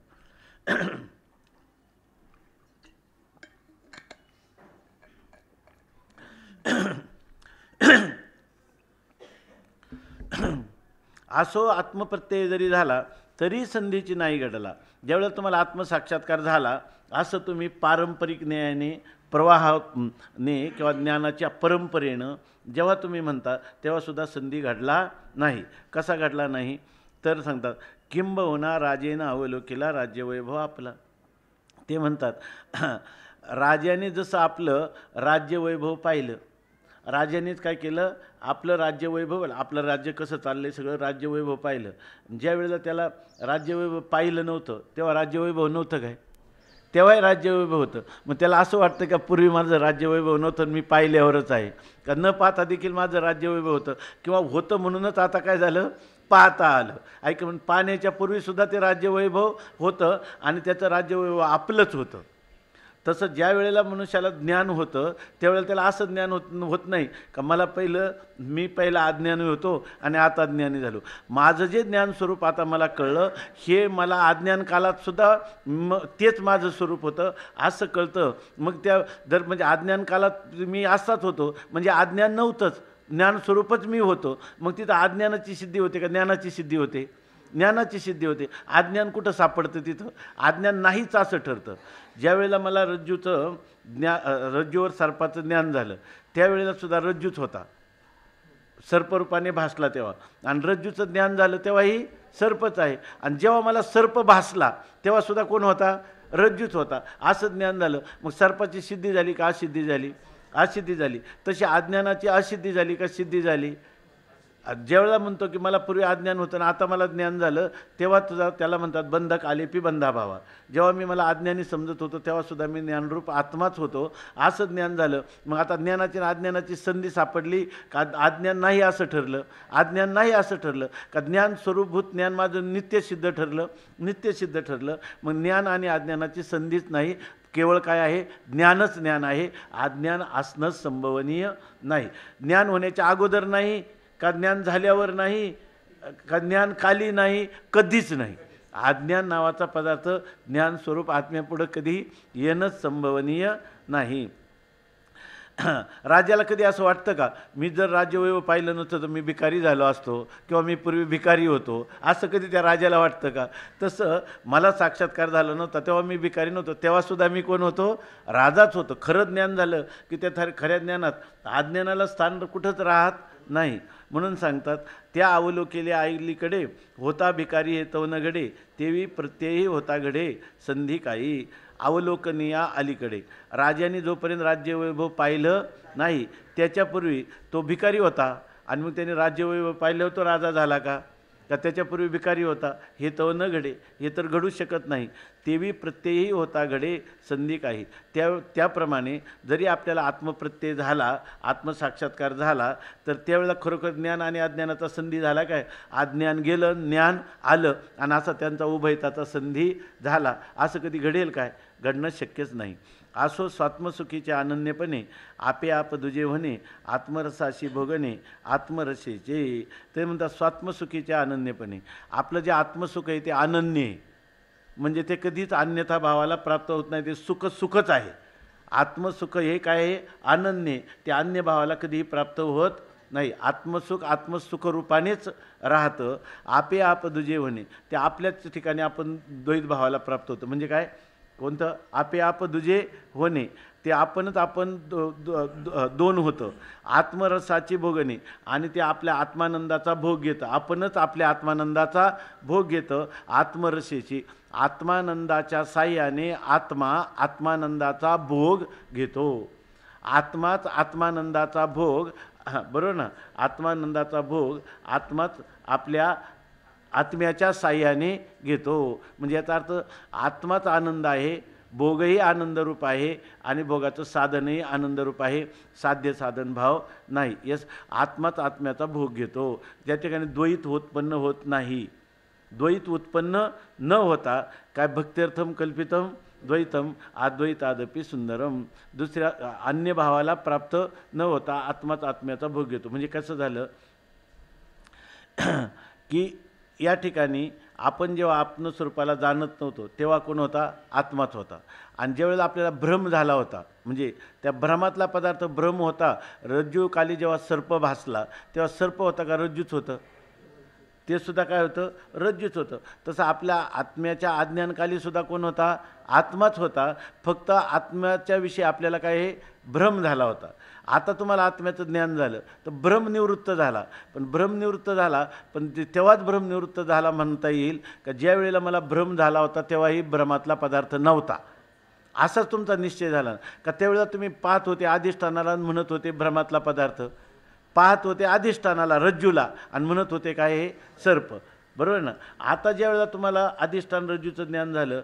असो आत्मप्रत्यय जरी झाला तरी संधीची नाही घडला. ज्यावेळेला तुम्हाला आत्मसाक्षात्कार झाला असं तुम्ही पारंपरिक न्यायाने प्रवाहाने किंवा ज्ञानाच्या परंपरेनं जेव्हा तुम्ही म्हणता तेव्हासुद्धा संधी घडला नाही. कसा घडला नाही तर सांगतात किंबहुना राजेनं अवलोकिला राज्यवैभव आपला. ते म्हणतात राजाने जसं आपलं राज्यवैभव पाहिलं, राजानेच काय केलं, आपलं राज्यवैभव, आपलं राज्य कसं चाललंय सगळं राज्यवैभव पाहिलं. ज्या वेळेला त्याला राज्यवैभव पाहिलं नव्हतं तेव्हा राज्यवैभव नव्हतं काय, तेव्हाही राज्यवैभव होतं. मग त्याला असं वाटतं का पूर्वी माझं राज्यवैभव नव्हतं मी पाहिल्यावरच आहे का, न पाहता देखील माझं राज्यवैभव होतं किंवा होतं म्हणूनच आता काय झालं पाहता आलं. ऐक म्हणून पाहण्याच्या पूर्वीसुद्धा ते राज्यवैभव होतं आणि त्याचं राज्यवैभव आपलंच होतं. तसं ज्या वेळेला मनुष्याला ज्ञान होतं त्यावेळेला त्याला असं ज्ञान होत नाही का मला मी पहिला अज्ञानी होतो आणि आता ज्ञानी झालो. माझं जे ज्ञान स्वरूप आता मला कळलं हे मला अज्ञान काळातसुद्धा तेच माझं स्वरूप होतं असं कळतं. मग त्या जर म्हणजे अज्ञान काळात मी असाच होतो म्हणजे अज्ञान नव्हतंच, ज्ञानस्वरूपच मी होतो. मग तिथं अज्ञानाची सिद्धी होते का ज्ञानाची सिद्धी होते? ज्ञानाची सिद्धी होते. अज्ञान कुठं सापडतं तिथं? अज्ञान नाहीच असं ठरतं. ज्या वेळेला मला रज्जूवर सर्पाचं ज्ञान झालं त्यावेळेलासुद्धा रज्जूच होता, सर्परूपाने भासला तेव्हा. आणि रज्जूचं ज्ञान झालं तेव्हाही सर्पच आहे. आणि जेव्हा मला सर्प भासला तेव्हासुद्धा कोण होता? रज्जूच होता. असं ज्ञान झालं. मग सर्पाची सिद्धी झाली का असिद्धी झाली? असिद्धी झाली. तशी अज्ञानाची असिद्धी झाली का सिद्धी झाली? ज्यावेळेला म्हणतो की मला पूर्वी अज्ञान होतं ना आता मला ज्ञान झालं तेव्हा तुझा त्याला म्हणतात बंधक आलेपी बंधा भावा. जेव्हा मी मला अज्ञानी समजत होतो तेव्हासुद्धा मी ज्ञानरूप आत्माच होतो असं ज्ञान झालं. मग आता ज्ञानाची अज्ञानाची संधी सापडली का अज्ञान नाही असं ठरलं? अज्ञान नाही असं ठरलं का ज्ञान स्वरूपभूत ज्ञान माझं नित्यसिद्ध ठरलं? नित्यसिद्ध ठरलं. मग ज्ञान आणि अज्ञानाची संधीच नाही, केवळ काय आहे? ज्ञानच ज्ञान आहे. अज्ञान असणं संभवनीय नाही. ज्ञान होण्याच्या अगोदर नाही का ज्ञान झाल्यावर नाही का ज्ञान खाली नाही, कधीच नाही. अज्ञान नावाचा पदार्थ ज्ञान स्वरूप आत्म्यापुढं कधी येणंच संभवनीय नाही. राजाला कधी असं वाटतं का, मी जर राज्यवैभव पाहिलं नव्हतं तर मी भिकारी झालो असतो किंवा मी पूर्वी भिकारी होतो, असं कधी त्या राजाला वाटतं का? तसं मला साक्षात्कार झाला नव्हता तेव्हा मी भिकारी नव्हतो, तेव्हासुद्धा मी कोण होतो? राजाच होतो. खरं ज्ञान झालं की त्या खऱ्या ज्ञानात अज्ञानाला स्थान कुठंच राहत नाही. म्हणून सांगतात, त्या अवलोकेल्या आईलीकडे होता भिकारी हे तव न घडे, तेवी प्रत्ययी होता घडे संधी काही. अवलोकनीया अलीकडे, राजाने जोपर्यंत राज्यवैभव पाहिलं नाही त्याच्यापूर्वी तो भिकारी होता, आणि मग त्याने राज्यवैभव पाहिलं होतं राजा झाला का? त्याच्यापूर्वी भिकारी होता. हे तर न घडे, हे तर घडूच शकत नाही. तेवी प्रत्ययही होता घडे संधी काही. त्याप्रमाणे जरी आपल्याला आत्मप्रत्यय झाला, आत्मसाक्षात्कार झाला, तर त्यावेळेला खरोखर ज्ञान आणि अज्ञानाचा संधी झाला काय? अज्ञान गेलं, ज्ञान आलं, आणि असा त्यांचा उभयताचा संधी झाला. असं कधी घडेल काय? घडणं शक्यच नाही. असो स्वात्मसुखीचे अनन्यपणे आपे आप दुजे होणे, आत्मरसाशी भोगणे आत्मरसेचे. ते म्हणतात स्वात्मसुखीचे अनन्यपणे. आपलं जे आत्मसुख आहे ते अनन्य आहे, म्हणजे ते कधीच अन्यथा भावाला प्राप्त होत नाही. ते सुख सुखच आहे. आत्मसुख हे काय आहे? अनन्य. ते अन्य भावाला कधीही प्राप्त होत नाही. आत्मसुख आत्मसुख रूपानेच राहतं. आपे आप दुजे होणे, ते आपल्याच ठिकाणी आपण द्वैत भावाला प्राप्त होतं. म्हणजे काय? कोणतं? आपे आप दुजे होणे, ते आपणच आपण दोन होतं. आत्मरसाची भोगणे, आणि ते आपल्या आत्मानंदाचा भोग घेतं. आपणच आपल्या आत्मानंदाचा भोग घेतं. आत्मरसेची, आत्मानंदाच्या साह्याने आत्मा आत्मानंदाचा भोग घेतो. आत्माच आत्मानंदाचा भोग, बरोबर ना? आत्मानंदाचा भोग आत्माच आपल्या आत्म्याच्या साह्याने घेतो. म्हणजे याचा अर्थ आत्माच आनंद आहे, भोगही आनंदरूप आहे, आणि भोगाचं साधनही आनंदरूप आहे. साध्य साधन भाव नाही. यस, आत्माच आत्म्याचा भोग घेतो. ज्या ठिकाणी द्वैत उत्पन्न होत नाही. द्वैत उत्पन्न न होता काय? भक्त्यर्थम कल्पितम द्वैतम अद्वैतादपि सुंदरम. दुसऱ्या अन्य भावाला प्राप्त न होता आत्माच आत्म्याचा भोग घेतो. म्हणजे कसं झालं की या ठिकाणी आपण जेव्हा आत्मस्वरूपाला जाणत नव्हतो तेव्हा कोण होता? आत्माच होता. आणि ज्यावेळेला आपल्याला भ्रम झाला होता, म्हणजे त्या भ्रमातला पदार्थ भ्रम होता. रज्जूकाली जेव्हा सर्प भासला तेव्हा सर्प होता का रज्जूच होतं? ते सुद्धा काय होतं? रज्जूच होतं. तसं आपल्या आत्म्याच्या अज्ञानकाली सुद्धा कोण होता? आत्माच होता. फक्त आत्म्याच्या विषयी आपल्याला काय हे भ्रम झाला होता. आता तुम्हाला आत्म्याचं ज्ञान झालं तर भ्रमनिवृत्त झाला. पण भ्रमनिवृत्त झाला, पण तेव्हाच भ्रमनिवृत्त झाला म्हणता येईल का ज्या वेळेला मला भ्रम झाला होता तेव्हाही भ्रमातला पदार्थ नव्हता, असाच तुमचा निश्चय झाला का? त्यावेळेला तुम्ही पाहत होते अधिष्ठानाला, म्हणत होते भ्रमातला पदार्थ, पाहत होते अधिष्ठानाला रज्जूला, आणि म्हणत होते काय? हे सर्प. बरोबर ना? आता ज्या वेळेला तुम्हाला अधिष्ठान रज्जूचं ज्ञान झालं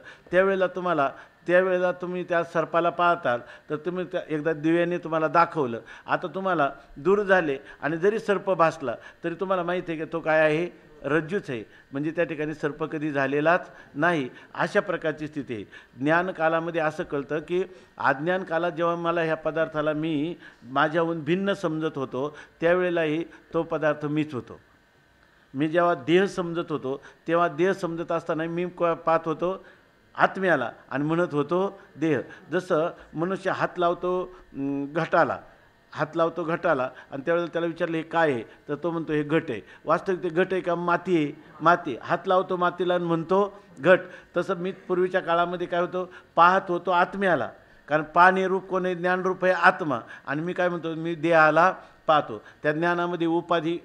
त्यावेळेला तुम्ही त्या सर्पाला पाहताल तर तुम्ही त्या एकदा दिव्याने तुम्हाला दाखवलं, आता तुम्हाला दूर झाले, आणि जरी सर्प भासला तरी तुम्हाला माहिती आहे की तो काय आहे? रज्जूच आहे. म्हणजे त्या ठिकाणी सर्प कधी झालेलाच नाही. अशा प्रकारची स्थिती आहे. ज्ञानकालामध्ये असं कळतं की अज्ञान कालात जेव्हा मला ह्या पदार्थाला मी माझ्याहून भिन्न समजत होतो त्यावेळेलाही तो पदार्थ मीच होतो. मी जेव्हा देह समजत होतो तेव्हा देह समजत असताना मी पाहत होतो आत्म्याला आणि म्हणत होतो देह. जसं मनुष्य हात लावतो घटाला आणि त्यावेळेला त्याला विचारलं हे काय आहे, तर तो म्हणतो हे घट आहे. वास्तविक ते घट आहे का? माती आहे. माती. हात लावतो मातीला आणि म्हणतो घट. तसं मी पूर्वीच्या काळामध्ये काय होतो? पाहत होतो आत्म्याला, कारण पाहणे रूप कोण आहे? ज्ञानरूप आहे आत्मा. आणि मी काय म्हणतो? मी देहाला पाहतो. त्या ज्ञानामध्ये उपाधी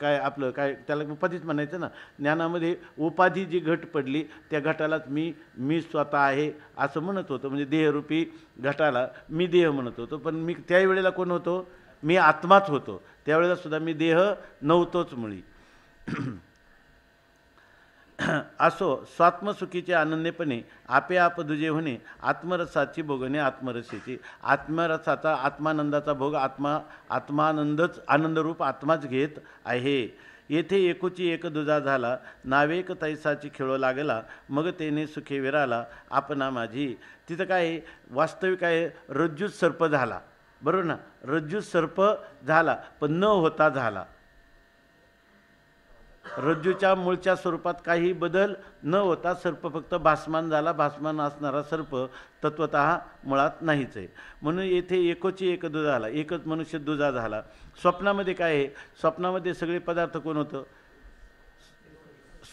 काय आपलं काय त्याला उपाधीच म्हणायचं ना. ज्ञानामध्ये उपाधी जी घट पडली त्या घटालाच मी स्वतः आहे असं म्हणत होतो. म्हणजे देहरूपी घटाला मी देह म्हणत होतो. पण मी त्यावेळेला कोण होतो? मी आत्माच होतो. त्यावेळेला सुद्धा मी देह नव्हतोच मुळी. असो स्वात्मसुखीचे अनन्यपणे आपे आप दुजे होणे, आत्मरसाची भोगणे आत्मरसेची. आत्मरसाचा आत्मानंदाचा भोग आत्मानंदच आनंदरूप आत्माच घेत आहे. येथे एकोची एक दुजा झाला, नावेक तैसाची खेळो लागला, मग तेने सुखे विराला आपणा माझी. तिथं काय आहे? वास्तविक आहे रज्जूत सर्प झाला. बरोबर ना? रज्जूत सर्प झाला पण न होता झाला. रज्जूच्या मूळच्या स्वरूपात काही बदल न होता सर्प फक्त भासमान झाला. भासमान असणारा सर्प तत्वतः मुळात नाहीच आहे. म्हणून येथे एकोची एक दुजा झाला, एकच मनुष्य दुजा झाला. स्वप्नामध्ये काय आहे? स्वप्नामध्ये सगळे पदार्थ कोण होतं?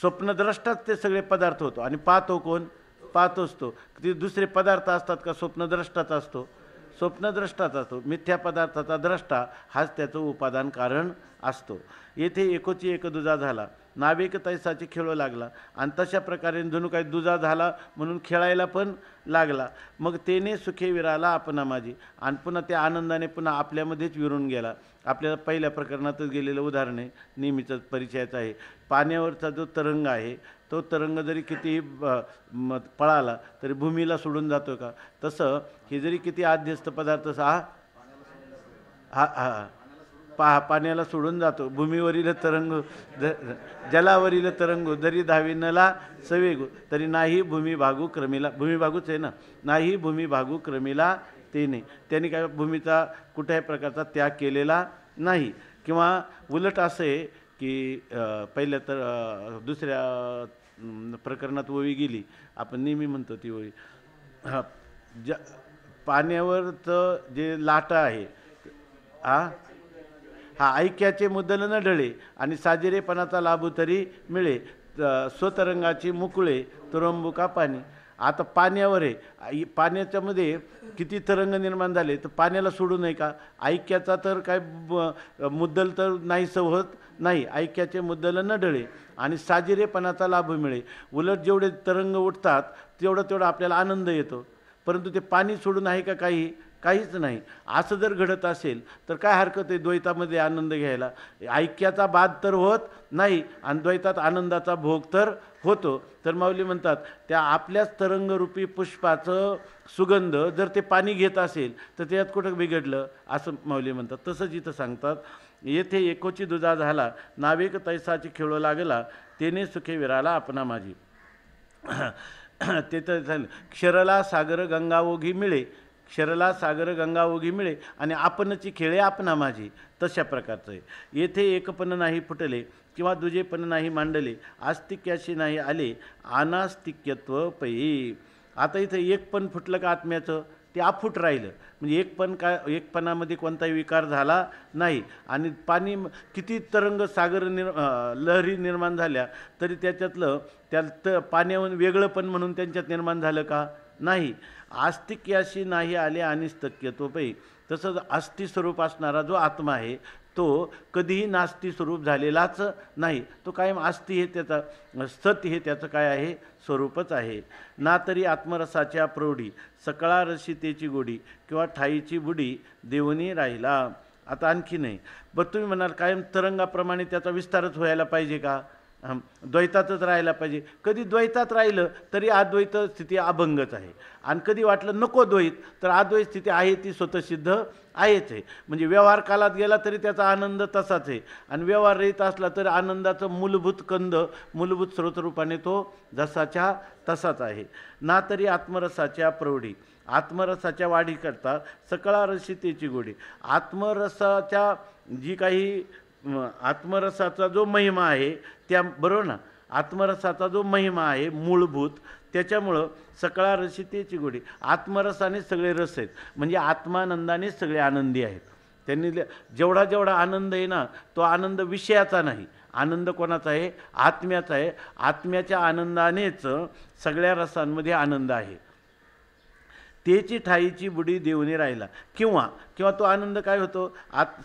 स्वप्नद्रष्टाच ते सगळे पदार्थ होतो. आणि पाहतो कोण? पाहतोच तो. ते दुसरे पदार्थ असतात का? स्वप्नद्रष्टाच असतो. स्वप्नद्रष्टाचा असतो. मिथ्या पदार्थाचा द्रष्टा हाच त्याचं उपादान कारण असतो. येथे एकोची एक दुजा झाला, नावेक तैसाची खेळू लागला. आणि तशा प्रकारे जणू काही दुजा झाला म्हणून खेळायला पण लागला. मग तेने सुखे विराला आपणा माझी. आणि पुन्हा त्या आनंदाने पुन्हा आपल्यामध्येच विरून गेला. आपल्याला पहिल्या प्रकरणातच गेलेलं उदाहरण आहे, नेहमीच परिचयाचं आहे. पाण्यावरचा जो तरंग आहे तो तरंग जरी किती पळाला तरी भूमीला सोडून जातो का? तसं हे जरी किती आध्यस्थ पदार्थ पाण्याला सोडून जातो. भूमीवरील तरंग जलावरील तरंग जरी धाविनला सवेगू तरी नाही भूमी भागू क्रमीला. भूमी भागूच आहे ना. नाही भूमी भागू क्रमीला तेने. त्यांनी काय भूमीचा कुठल्याही प्रकारचा त्याग केलेला नाही. किंवा उलट असं आहे की पहिल्या तर दुसऱ्या प्रकरणात ओवी गेली, आपण नेहमी म्हणतो ती ओवी, पाण्यावरचं जे लाटा आहे हा ऐक्याचे मुद्दल न ढळे आणि साजिरेपणाचा लाभू तरी मिळे. स्वतरंगाची मुकुळे तुरंबुका पाणी. आता पाण्यावर आहे, पाण्याच्यामध्ये किती तरंग निर्माण झाले तर पाण्याला सोडू नये का? ऐक्याचा तर काय मुद्दल तर नाहीसं होत नाही. ऐक्याचे मुद्दल न ढळे आणि साजिरेपणाचा लाभ मिळे. उलट जेवढे तरंग उठतात तेवढं आपल्याला आनंद येतो. परंतु ते पाणी सोडून आहे का काहीच नाही. असं जर घडत असेल तर काय हरकत आहे द्वैतामध्ये आनंद घ्यायला? ऐक्याचा बाद तर होत नाही आणि द्वैतात आनंदाचा भोग तर होतो. तर माऊली म्हणतात त्या आपल्याच तरंगरूपी पुष्पाचं सुगंध जर ते पाणी घेत असेल तर त्यात कुठं बिघडलं असं माऊली म्हणतात. तसंच इथं सांगतात, येथे एकोची दुजा झाला, नावेक तैसाची खेळू लागला, तेने सुखे विराला आपणा माझी. ते तर झालं. क्षरला सागर गंगा ओघी मिळे, क्षरला सागर गंगा ओघी मिळे आणि आपणची खेळे आपणा माझी. तशा प्रकारचं आहे. येथे एकपण नाही फुटले किंवा दुजेपण नाही मांडले, आस्तिक्याशी नाही आले अनास्तिक्यत्व पै. आता इथं एक पण फुटलं का आत्म्याचं? ते अफूट राहिलं. म्हणजे एकपणामध्ये कोणताही विकार झाला नाही. आणि पाणी किती तरंग सागर लहरी निर्माण झाल्या तरी त्याच्यातलं पाण्याहून वेगळं पण म्हणून त्यांच्यात निर्माण झालं का? नाही. आस्तिक्याशी नाही आले अनिस्तक्यत्वपै. तसंच आस्ती स्वरूप असणारा जो आत्मा आहे तो कधीही नास्ती स्वरूप झालेलाच नाही. तो कायम आस्ती हे त्याचा सत हे त्याचं काय आहे? स्वरूपच आहे. ना तरी आत्मरसाच्या प्रौढी सकळा रसितेची गोडी किंवा ठाईची बुडी देवनी राहिला. आता आणखी नाही. बरं तुम्ही म्हणाल कायम तरंगाप्रमाणे त्याचा विस्तारच व्हायला पाहिजे का? द्वैतातच राहायला पाहिजे. कधी द्वैतात राहिलं तरी अद्वैत स्थिती अभंगच आहे. आणि कधी वाटलं नको द्वैत तर अद्वैत स्थिती आहे ती स्वतःसिद्ध आहेच आहे. म्हणजे व्यवहार कालात गेला तरी त्याचा आनंद तसाच आहे आणि व्यवहार रहित असला तरी आनंदाचं मूलभूत स्रोतरूपाने तो जसाच्या तसाच आहे. ना तरी आत्मरसाच्या प्रौढी, आत्मरसाच्या वाढीकरता सकळा रसितेची गोडी. आत्मरसाच्या जी काही आत्मरसाचा जो महिमा आहे त्या बरोबर ना, आत्मरसाचा जो महिमा आहे मूलभूत त्याच्यामुळं सकळा रसितेची गोडी. आत्मरसाने सगळे रस आहेत म्हणजे आत्मानंदाने सगळे आनंदी आहेत. त्यांनी जेवढा आनंद आहे ना तो आनंद विषयाचा नाही. आनंद कोणाचा आहे? आत्म्याचा आहे. आत्म्याच्या आनंदानेच सगळ्या रसांमध्ये आनंद आहे. त्याची ठाईची बुडी देऊनी राहिला. किंवा तो आनंद काय होतो?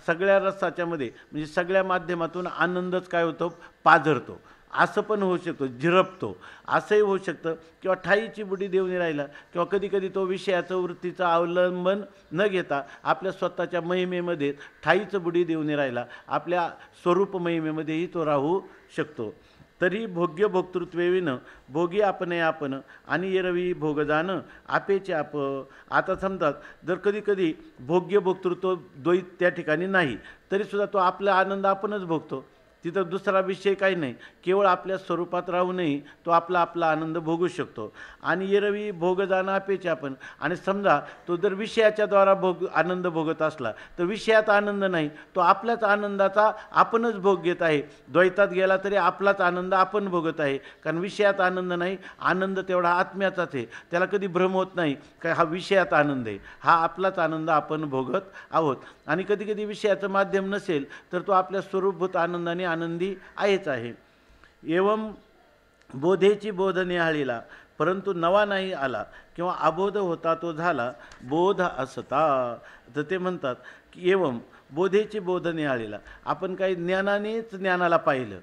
सगळ्या रसाच्यामध्ये म्हणजे सगळ्या माध्यमातून आनंदच काय होतो? पाझरतो. असं पण होऊ शकतो, झिरपतो असंही होऊ शकतं. किंवा ठाईची बुडी देऊनी राहिला किंवा कधी तो विषयाचं वृत्तीचं अवलंबन न घेता आपल्या स्वतःच्या महिमेमध्ये ठाईचं बुडी देऊनी राहिला. आपल्या स्वरूप महिमेमध्येही तो राहू शकतो. तरी भोग्य भोक्तृत्वेविनं भोगी आपण आणि येरवी भोगजान आपेचे आप. आता समजा जर कधी भोग्य भोक्तृत्व द्वैत त्या ठिकाणी नाही तरीसुद्धा तो आपला आनंद आपणच भोगतो. तिथं दुसरा विषय काही नाही, केवळ आपल्या स्वरूपात राहूनही तो आपला आपला आनंद भोगू शकतो. आणि येरवी भोग जाणं अपेचे आपण. आणि समजा तो जर विषयाच्या द्वारा आनंद भोगत असला तर विषयात आनंद नाही, तो आपल्याच आनंदाचा आपणच भोग घेत आहे. द्वैतात गेला तरी आपलाच आनंद आपण भोगत आहे, कारण विषयात आनंद नाही. आनंद तेवढा आत्म्याचाच आहे, त्याला कधी भ्रम होत नाही काय हा विषयात आनंद आहे. हा आपलाच आनंद आपण भोगत आहोत. आणि कधी कधी विषयाचं माध्यम नसेल तर तो आपल्या स्वरूपभूत आनंदाने आनंदी आहेच आहे. एवं बोधेची बोध निहाळीला परंतु नवा नाही आला, किंवा अबोध होता तो झाला बोध असता. तर ते म्हणतात की एवं बोधेची बोध निहाळीला, आपण काही ज्ञानानेच ज्ञानाला पाहिलं,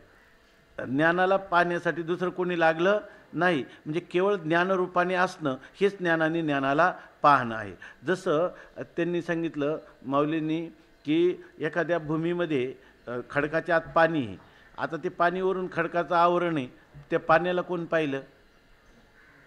ज्ञानाला पाहण्यासाठी दुसरं कोणी लागलं नाही. म्हणजे केवळ ज्ञानरूपाने असणं हेच ज्ञानाने ज्ञानाला पाहणं आहे. जसं त्यांनी सांगितलं माऊलींनी की एखाद्या भूमीमध्ये खडकाच्या आत पाणी आहे. आता ते पाणीवरून खडकाचं आवरण आहे, त्या पाण्याला कोण पाहिलं?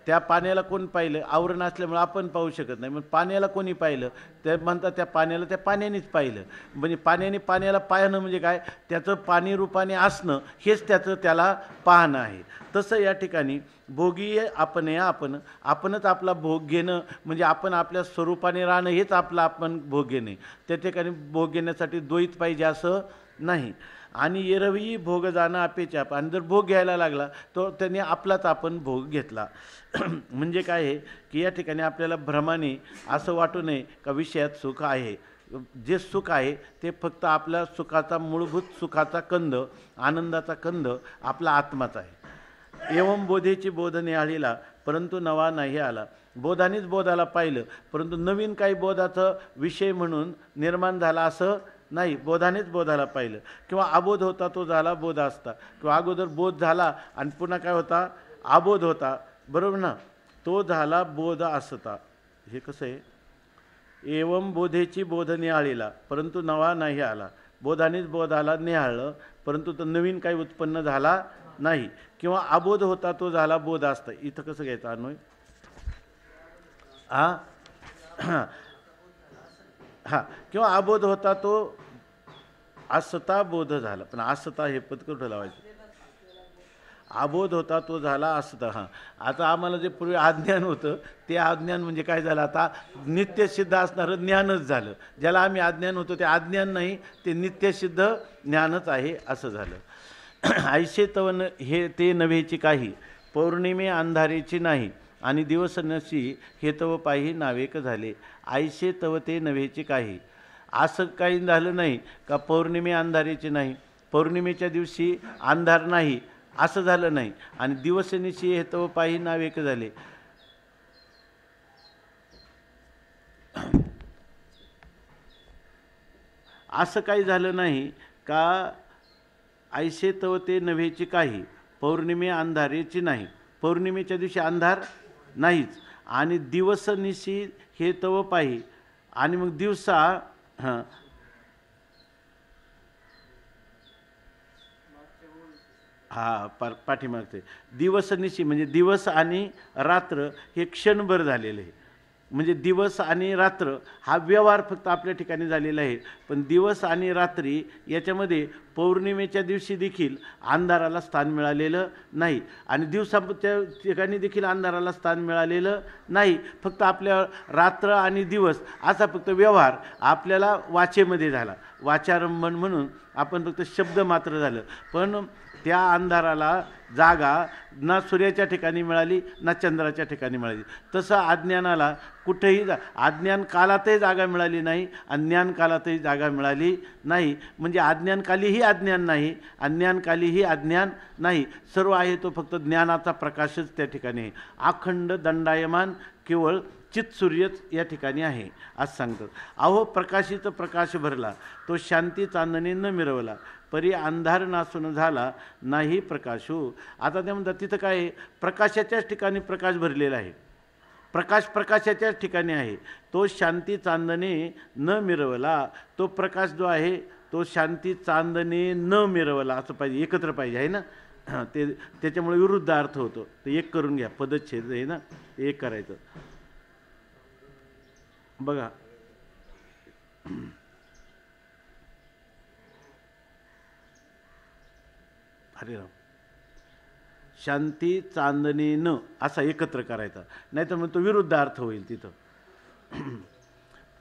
त्या पाण्याला कोण पाहिलं? आवरण असल्यामुळे आपण पाहू शकत नाही. मग पाण्याला कोणी पाहिलं? ते म्हणतात त्या पाण्याला त्या पाण्यानेच पाहिलं. म्हणजे पाण्याने पाण्याला पाहणं म्हणजे काय? त्याचं पाणी रूपाने असणं हेच त्याला पाहणं आहे. तसं या ठिकाणी भोगी आपण आपणच आपला भोग घेणं म्हणजे आपण आपल्या स्वरूपाने राहणं हेच आपला आपण भोग घेणे. त्या ठिकाणी भोग घेण्यासाठी द्वैत पाहिजे असं नाही. आणि येरवी भोग जाणं अपेक्षा, आणि जर भोग घ्यायला लागला तो त्याने आपलाच आपण भोग घेतला. म्हणजे काय आहे की या ठिकाणी आपल्याला भ्रमाने असं वाटू नये का विषयात सुख आहे. जे सुख आहे ते फक्त आपल्या सुखाचा मूलभूत सुखाचा कंद, आनंदाचा कंद आपला आत्माच आहे. एवं बोधेची बोध निहाळीला परंतु नवा नाही आला. बोधानेच बोधाला पाहिलं, परंतु नवीन काही बोधाचं विषय म्हणून निर्माण झाला असं नाही. बोधानेच बोधाला पाहिलं. किंवा अबोध होता तो झाला बोध असता, किंवा अगोदर बोध झाला आणि पुन्हा काय होता? अबोध होता. बरोबर ना? तो झाला बोध असता. हे कसं आहे? एवं बोधेची बोध निहाळीला परंतु नवा नाही आला. बोधानेच बोधाला निहाळलं, परंतु तो नवीन काही उत्पन्न झाला नाही. किंवा अबोध होता तो झाला बोध असता. इथं कसं घ्यायचं अन्वय? हां, किंवा अबोध होता तो असता बोध झाला. पण असता हे पद कुठं लावायचं? अबोध होता तो झाला असता. हां, आता आम्हाला जे पूर्वी अज्ञान होतं ते अज्ञान म्हणजे काय झालं? आता नित्यसिद्ध असणारं ज्ञानच झालं. ज्याला आम्ही अज्ञान होतो ते अज्ञान नाही, ते नित्यसिद्ध ज्ञानच आहे असं झालं. ऐसे तव हे ते नव्हेची काही, पौर्णिमे अंधारेची नाही, आणि दिवस नशी हे तव पाही नावेक झाले. ऐसे तव ते नव्हेची काही, असं काही झालं नाही का पौर्णिमे अंधारेची नाही, पौर्णिमेच्या दिवशी अंधार नाही असं झालं नाही, आणि दिवसनिशी हे तव पाही नावेक झाले. असं काही झालं नाही का ऐसे तव ते नव्हेची काही, पौर्णिमे अंधारेची नाही, पौर्णिमेच्या दिवशी अंधार नाहीच, आणि दिवसनिशी हे तव पाही, आणि मग दिवसा पाठीमागते दिवसनिशी म्हणजे दिवस आणि रात्र हे क्षणभर झालेलं आहे. म्हणजे दिवस आणि रात्र हा व्यवहार फक्त आपल्या ठिकाणी झालेला आहे. पण दिवस आणि रात्री याच्यामध्ये पौर्णिमेच्या दिवशी देखील अंधाराला स्थान मिळालेलं नाही, आणि दिवसाच्या ठिकाणी देखील अंधाराला स्थान मिळालेलं नाही. फक्त आपल्या रात्र आणि दिवस असा फक्त व्यवहार आपल्याला वाचेमध्ये झाला. वाचारंभण म्हणून आपण फक्त शब्द मात्र झालं. पण त्या अंधाराला जागा ना सूर्याच्या ठिकाणी मिळाली ना चंद्राच्या ठिकाणी मिळाली. तसं अज्ञानाला कुठेही अज्ञान कालातही जागा मिळाली नाही, अज्ञान कालातही जागा मिळाली नाही. म्हणजे अज्ञानकालीही अज्ञान नाही, अज्ञानकालीही अज्ञान नाही. सर्व आहे तो फक्त ज्ञानाचा प्रकाशच त्या ठिकाणी आहे. अखंड दंडायमान केवळ चित्सूर्यच या ठिकाणी आहे असं सांगतात. अहो प्रकाशित प्रकाश भरला, तो शांती चांदणे न मिरवला, परी अंधार नासून झाला नाही प्रकाशू. आता ते म्हणतात तिथं काय आहे? प्रकाशाच्याच ठिकाणी प्रकाश भरलेला आहे. प्रकाश प्रकाशाच्याच ठिकाणी आहे. तो शांती चांदणे न मिरवला, तो प्रकाश जो आहे तो शांती चांदणे न मिरवला असं पाहिजे, एकत्र पाहिजे आहे ना. ते त्याच्यामुळे विरुद्ध अर्थ होतो. ते एक करून घ्या, पदच्छेद आहे ना, एक करायचं बघा. हरिराम. शांती चांदणेनं असा एकत्र करायचा, नाहीतर मग तो विरुद्ध अर्थ होईल तिथं.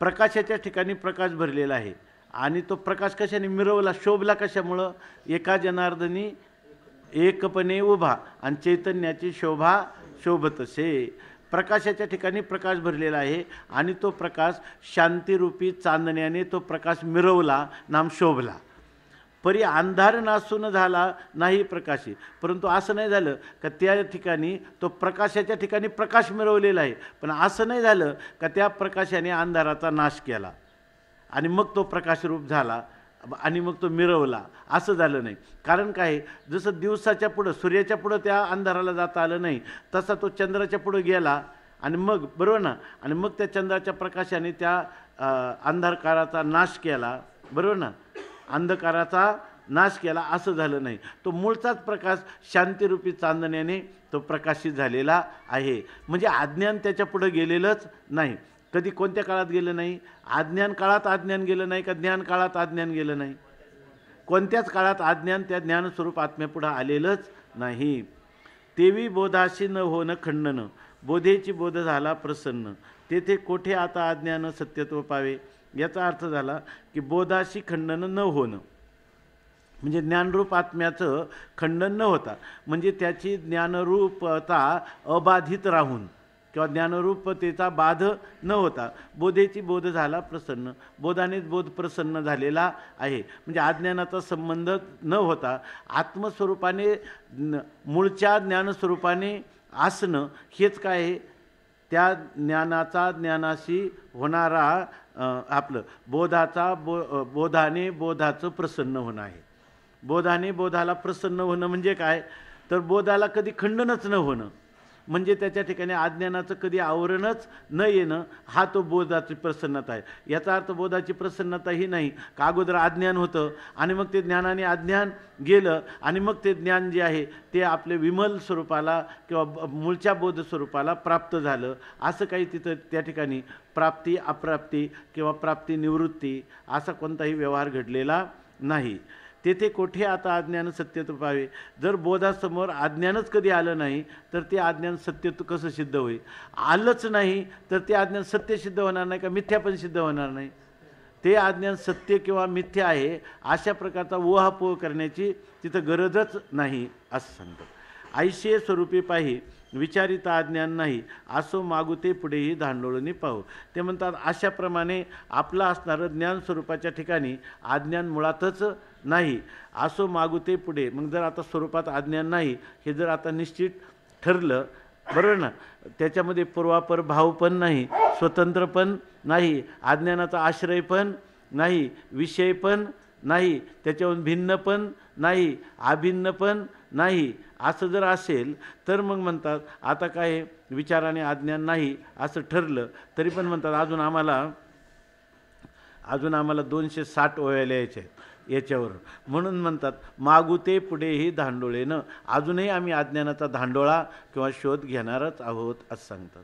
प्रकाशाच्या ठिकाणी प्रकाश भरलेला आहे आणि तो प्रकाश कशाने मिरवला, शोभला कशामुळं, एका जनार्दनी एकपणे उभा आणि चैतन्याची शोभा शोभतसे. प्रकाशाच्या ठिकाणी प्रकाश भरलेला आहे आणि तो प्रकाश शांतिरूपी चांदण्याने तो प्रकाश मिरवला, नाम शोभला. परी अंधार नासून झाला नाही प्रकाशी. परंतु असं नाही झालं का त्या ठिकाणी तो प्रकाशाच्या ठिकाणी प्रकाश मिरवलेला आहे, पण असं नाही झालं का त्या प्रकाशाने अंधाराचा नाश केला आणि मग तो प्रकाशरूप झाला आणि मग तो मिरवला, असं झालं नाही. कारण काय, जसं दिवसाच्या पुढं सूर्याच्या पुढं त्या अंधाराला जाता आलं नाही, तसा तो चंद्राच्या पुढं गेला आणि मग बरोबर ना, आणि मग त्या चंद्राच्या प्रकाशाने त्या अंधकाराचा नाश केला, बरोबर ना, अंधकाराचा नाश केला, असं झालं नाही. तो मूळचाच प्रकाश शांतिरूपी चांदण्याने तो प्रकाशित झालेला आहे. म्हणजे अज्ञान त्याच्या पुढे गेलेलंच नाही. कधी कोणत्या काळात गेलं नाही, अज्ञान काळात अज्ञान गेलं नाही का ज्ञान काळात अज्ञान गेलं नाही, कोणत्याच काळात अज्ञान त्या ज्ञानस्वरूप आत्म्यापुढं आलेलंच नाही. तेवी बोधाशी न होणं खंडन, बोधेची बोध झाला प्रसन्न, तेथे कोठे आता अज्ञान सत्यत्व पावे. याचा अर्थ झाला की बोधाशी खंडन न होणं म्हणजे ज्ञानरूप आत्म्याचं खंडन न होता, म्हणजे त्याची ज्ञानरूपता अबाधित राहून किंवा ज्ञानरूपतेचा बाध न होता बोधेची बोध झाला प्रसन्न, बोधानेच बोध प्रसन्न झालेला आहे. म्हणजे अज्ञानाचा संबंध न होता आत्मस्वरूपाने मूळच्या ज्ञानस्वरूपाने असणं हेच काय आहे, त्या ज्ञानाचा ज्ञानाशी होणारा आपलं बोधाने बोधाचं प्रसन्न होणं आहे. बोधाने बोधाला प्रसन्न होणं म्हणजे काय, तर बोधाला कधी खंडनच न होणं, म्हणजे त्याच्या ठिकाणी अज्ञानाचं कधी आवरणच न येणं, हा तो बोधाची प्रसन्नता आहे. याचा अर्थ बोधाची प्रसन्नता ही नाही का अगोदर अज्ञान होतं आणि मग ते ज्ञानाने अज्ञान गेलं आणि मग ते ज्ञान जे आहे ते आपले विमल स्वरूपाला किंवा मूळच्या बोध स्वरूपाला प्राप्त झालं, असं काही तिथं त्या ठिकाणी प्राप्ती अप्राप्ती किंवा प्राप्ती निवृत्ती असा कोणताही व्यवहार घडलेला नाही. तेथे कोठे आता अज्ञान सत्यत्व पावे. जर बोधासमोर अज्ञानच कधी आलं नाही तर ते अज्ञान सत्यत्व कसं सिद्ध होईल, आलंच नाही तर ते अज्ञान सत्य सिद्ध होणार नाही का मिथ्या पण सिद्ध होणार नाही. ते अज्ञान सत्य किंवा मिथ्या आहे अशा प्रकारचा ऊहापोह करण्याची तिथं गरजच नाही असं सांगतात. ऐशे स्वरूपी पाही विचारिता अज्ञान नाही, असो मागुते पुढेही धांडोळणी पाहू. ते म्हणतात अशाप्रमाणे आपलं असणारं ज्ञान स्वरूपाच्या ठिकाणी अज्ञान मुळातच नाही, असो मागुते पुढे. मग जर आता स्वरूपात अज्ञान नाही हे जर आता निश्चित ठरलं, बरोबर ना, त्याच्यामध्ये पूर्वापर भाव पण नाही, स्वतंत्र पण नाही, अज्ञानाचा आश्रय पण नाही, विषय पण नाही, त्याच्याहून भिन्न पण नाही, अभिन्न पण नाही, असं जर असेल तर मग म्हणतात आता काय विचाराने अज्ञान नाही असं ठरलं तरी पण म्हणतात अजून आम्हाला 260 ओव्या लिहायच्या आहेत याच्यावर. म्हणून म्हणतात मागुते पुढेही धांडोळेनं, अजूनही आम्ही अज्ञानाचा धांडोळा किंवा शोध घेणारच आहोत असं सांगतात.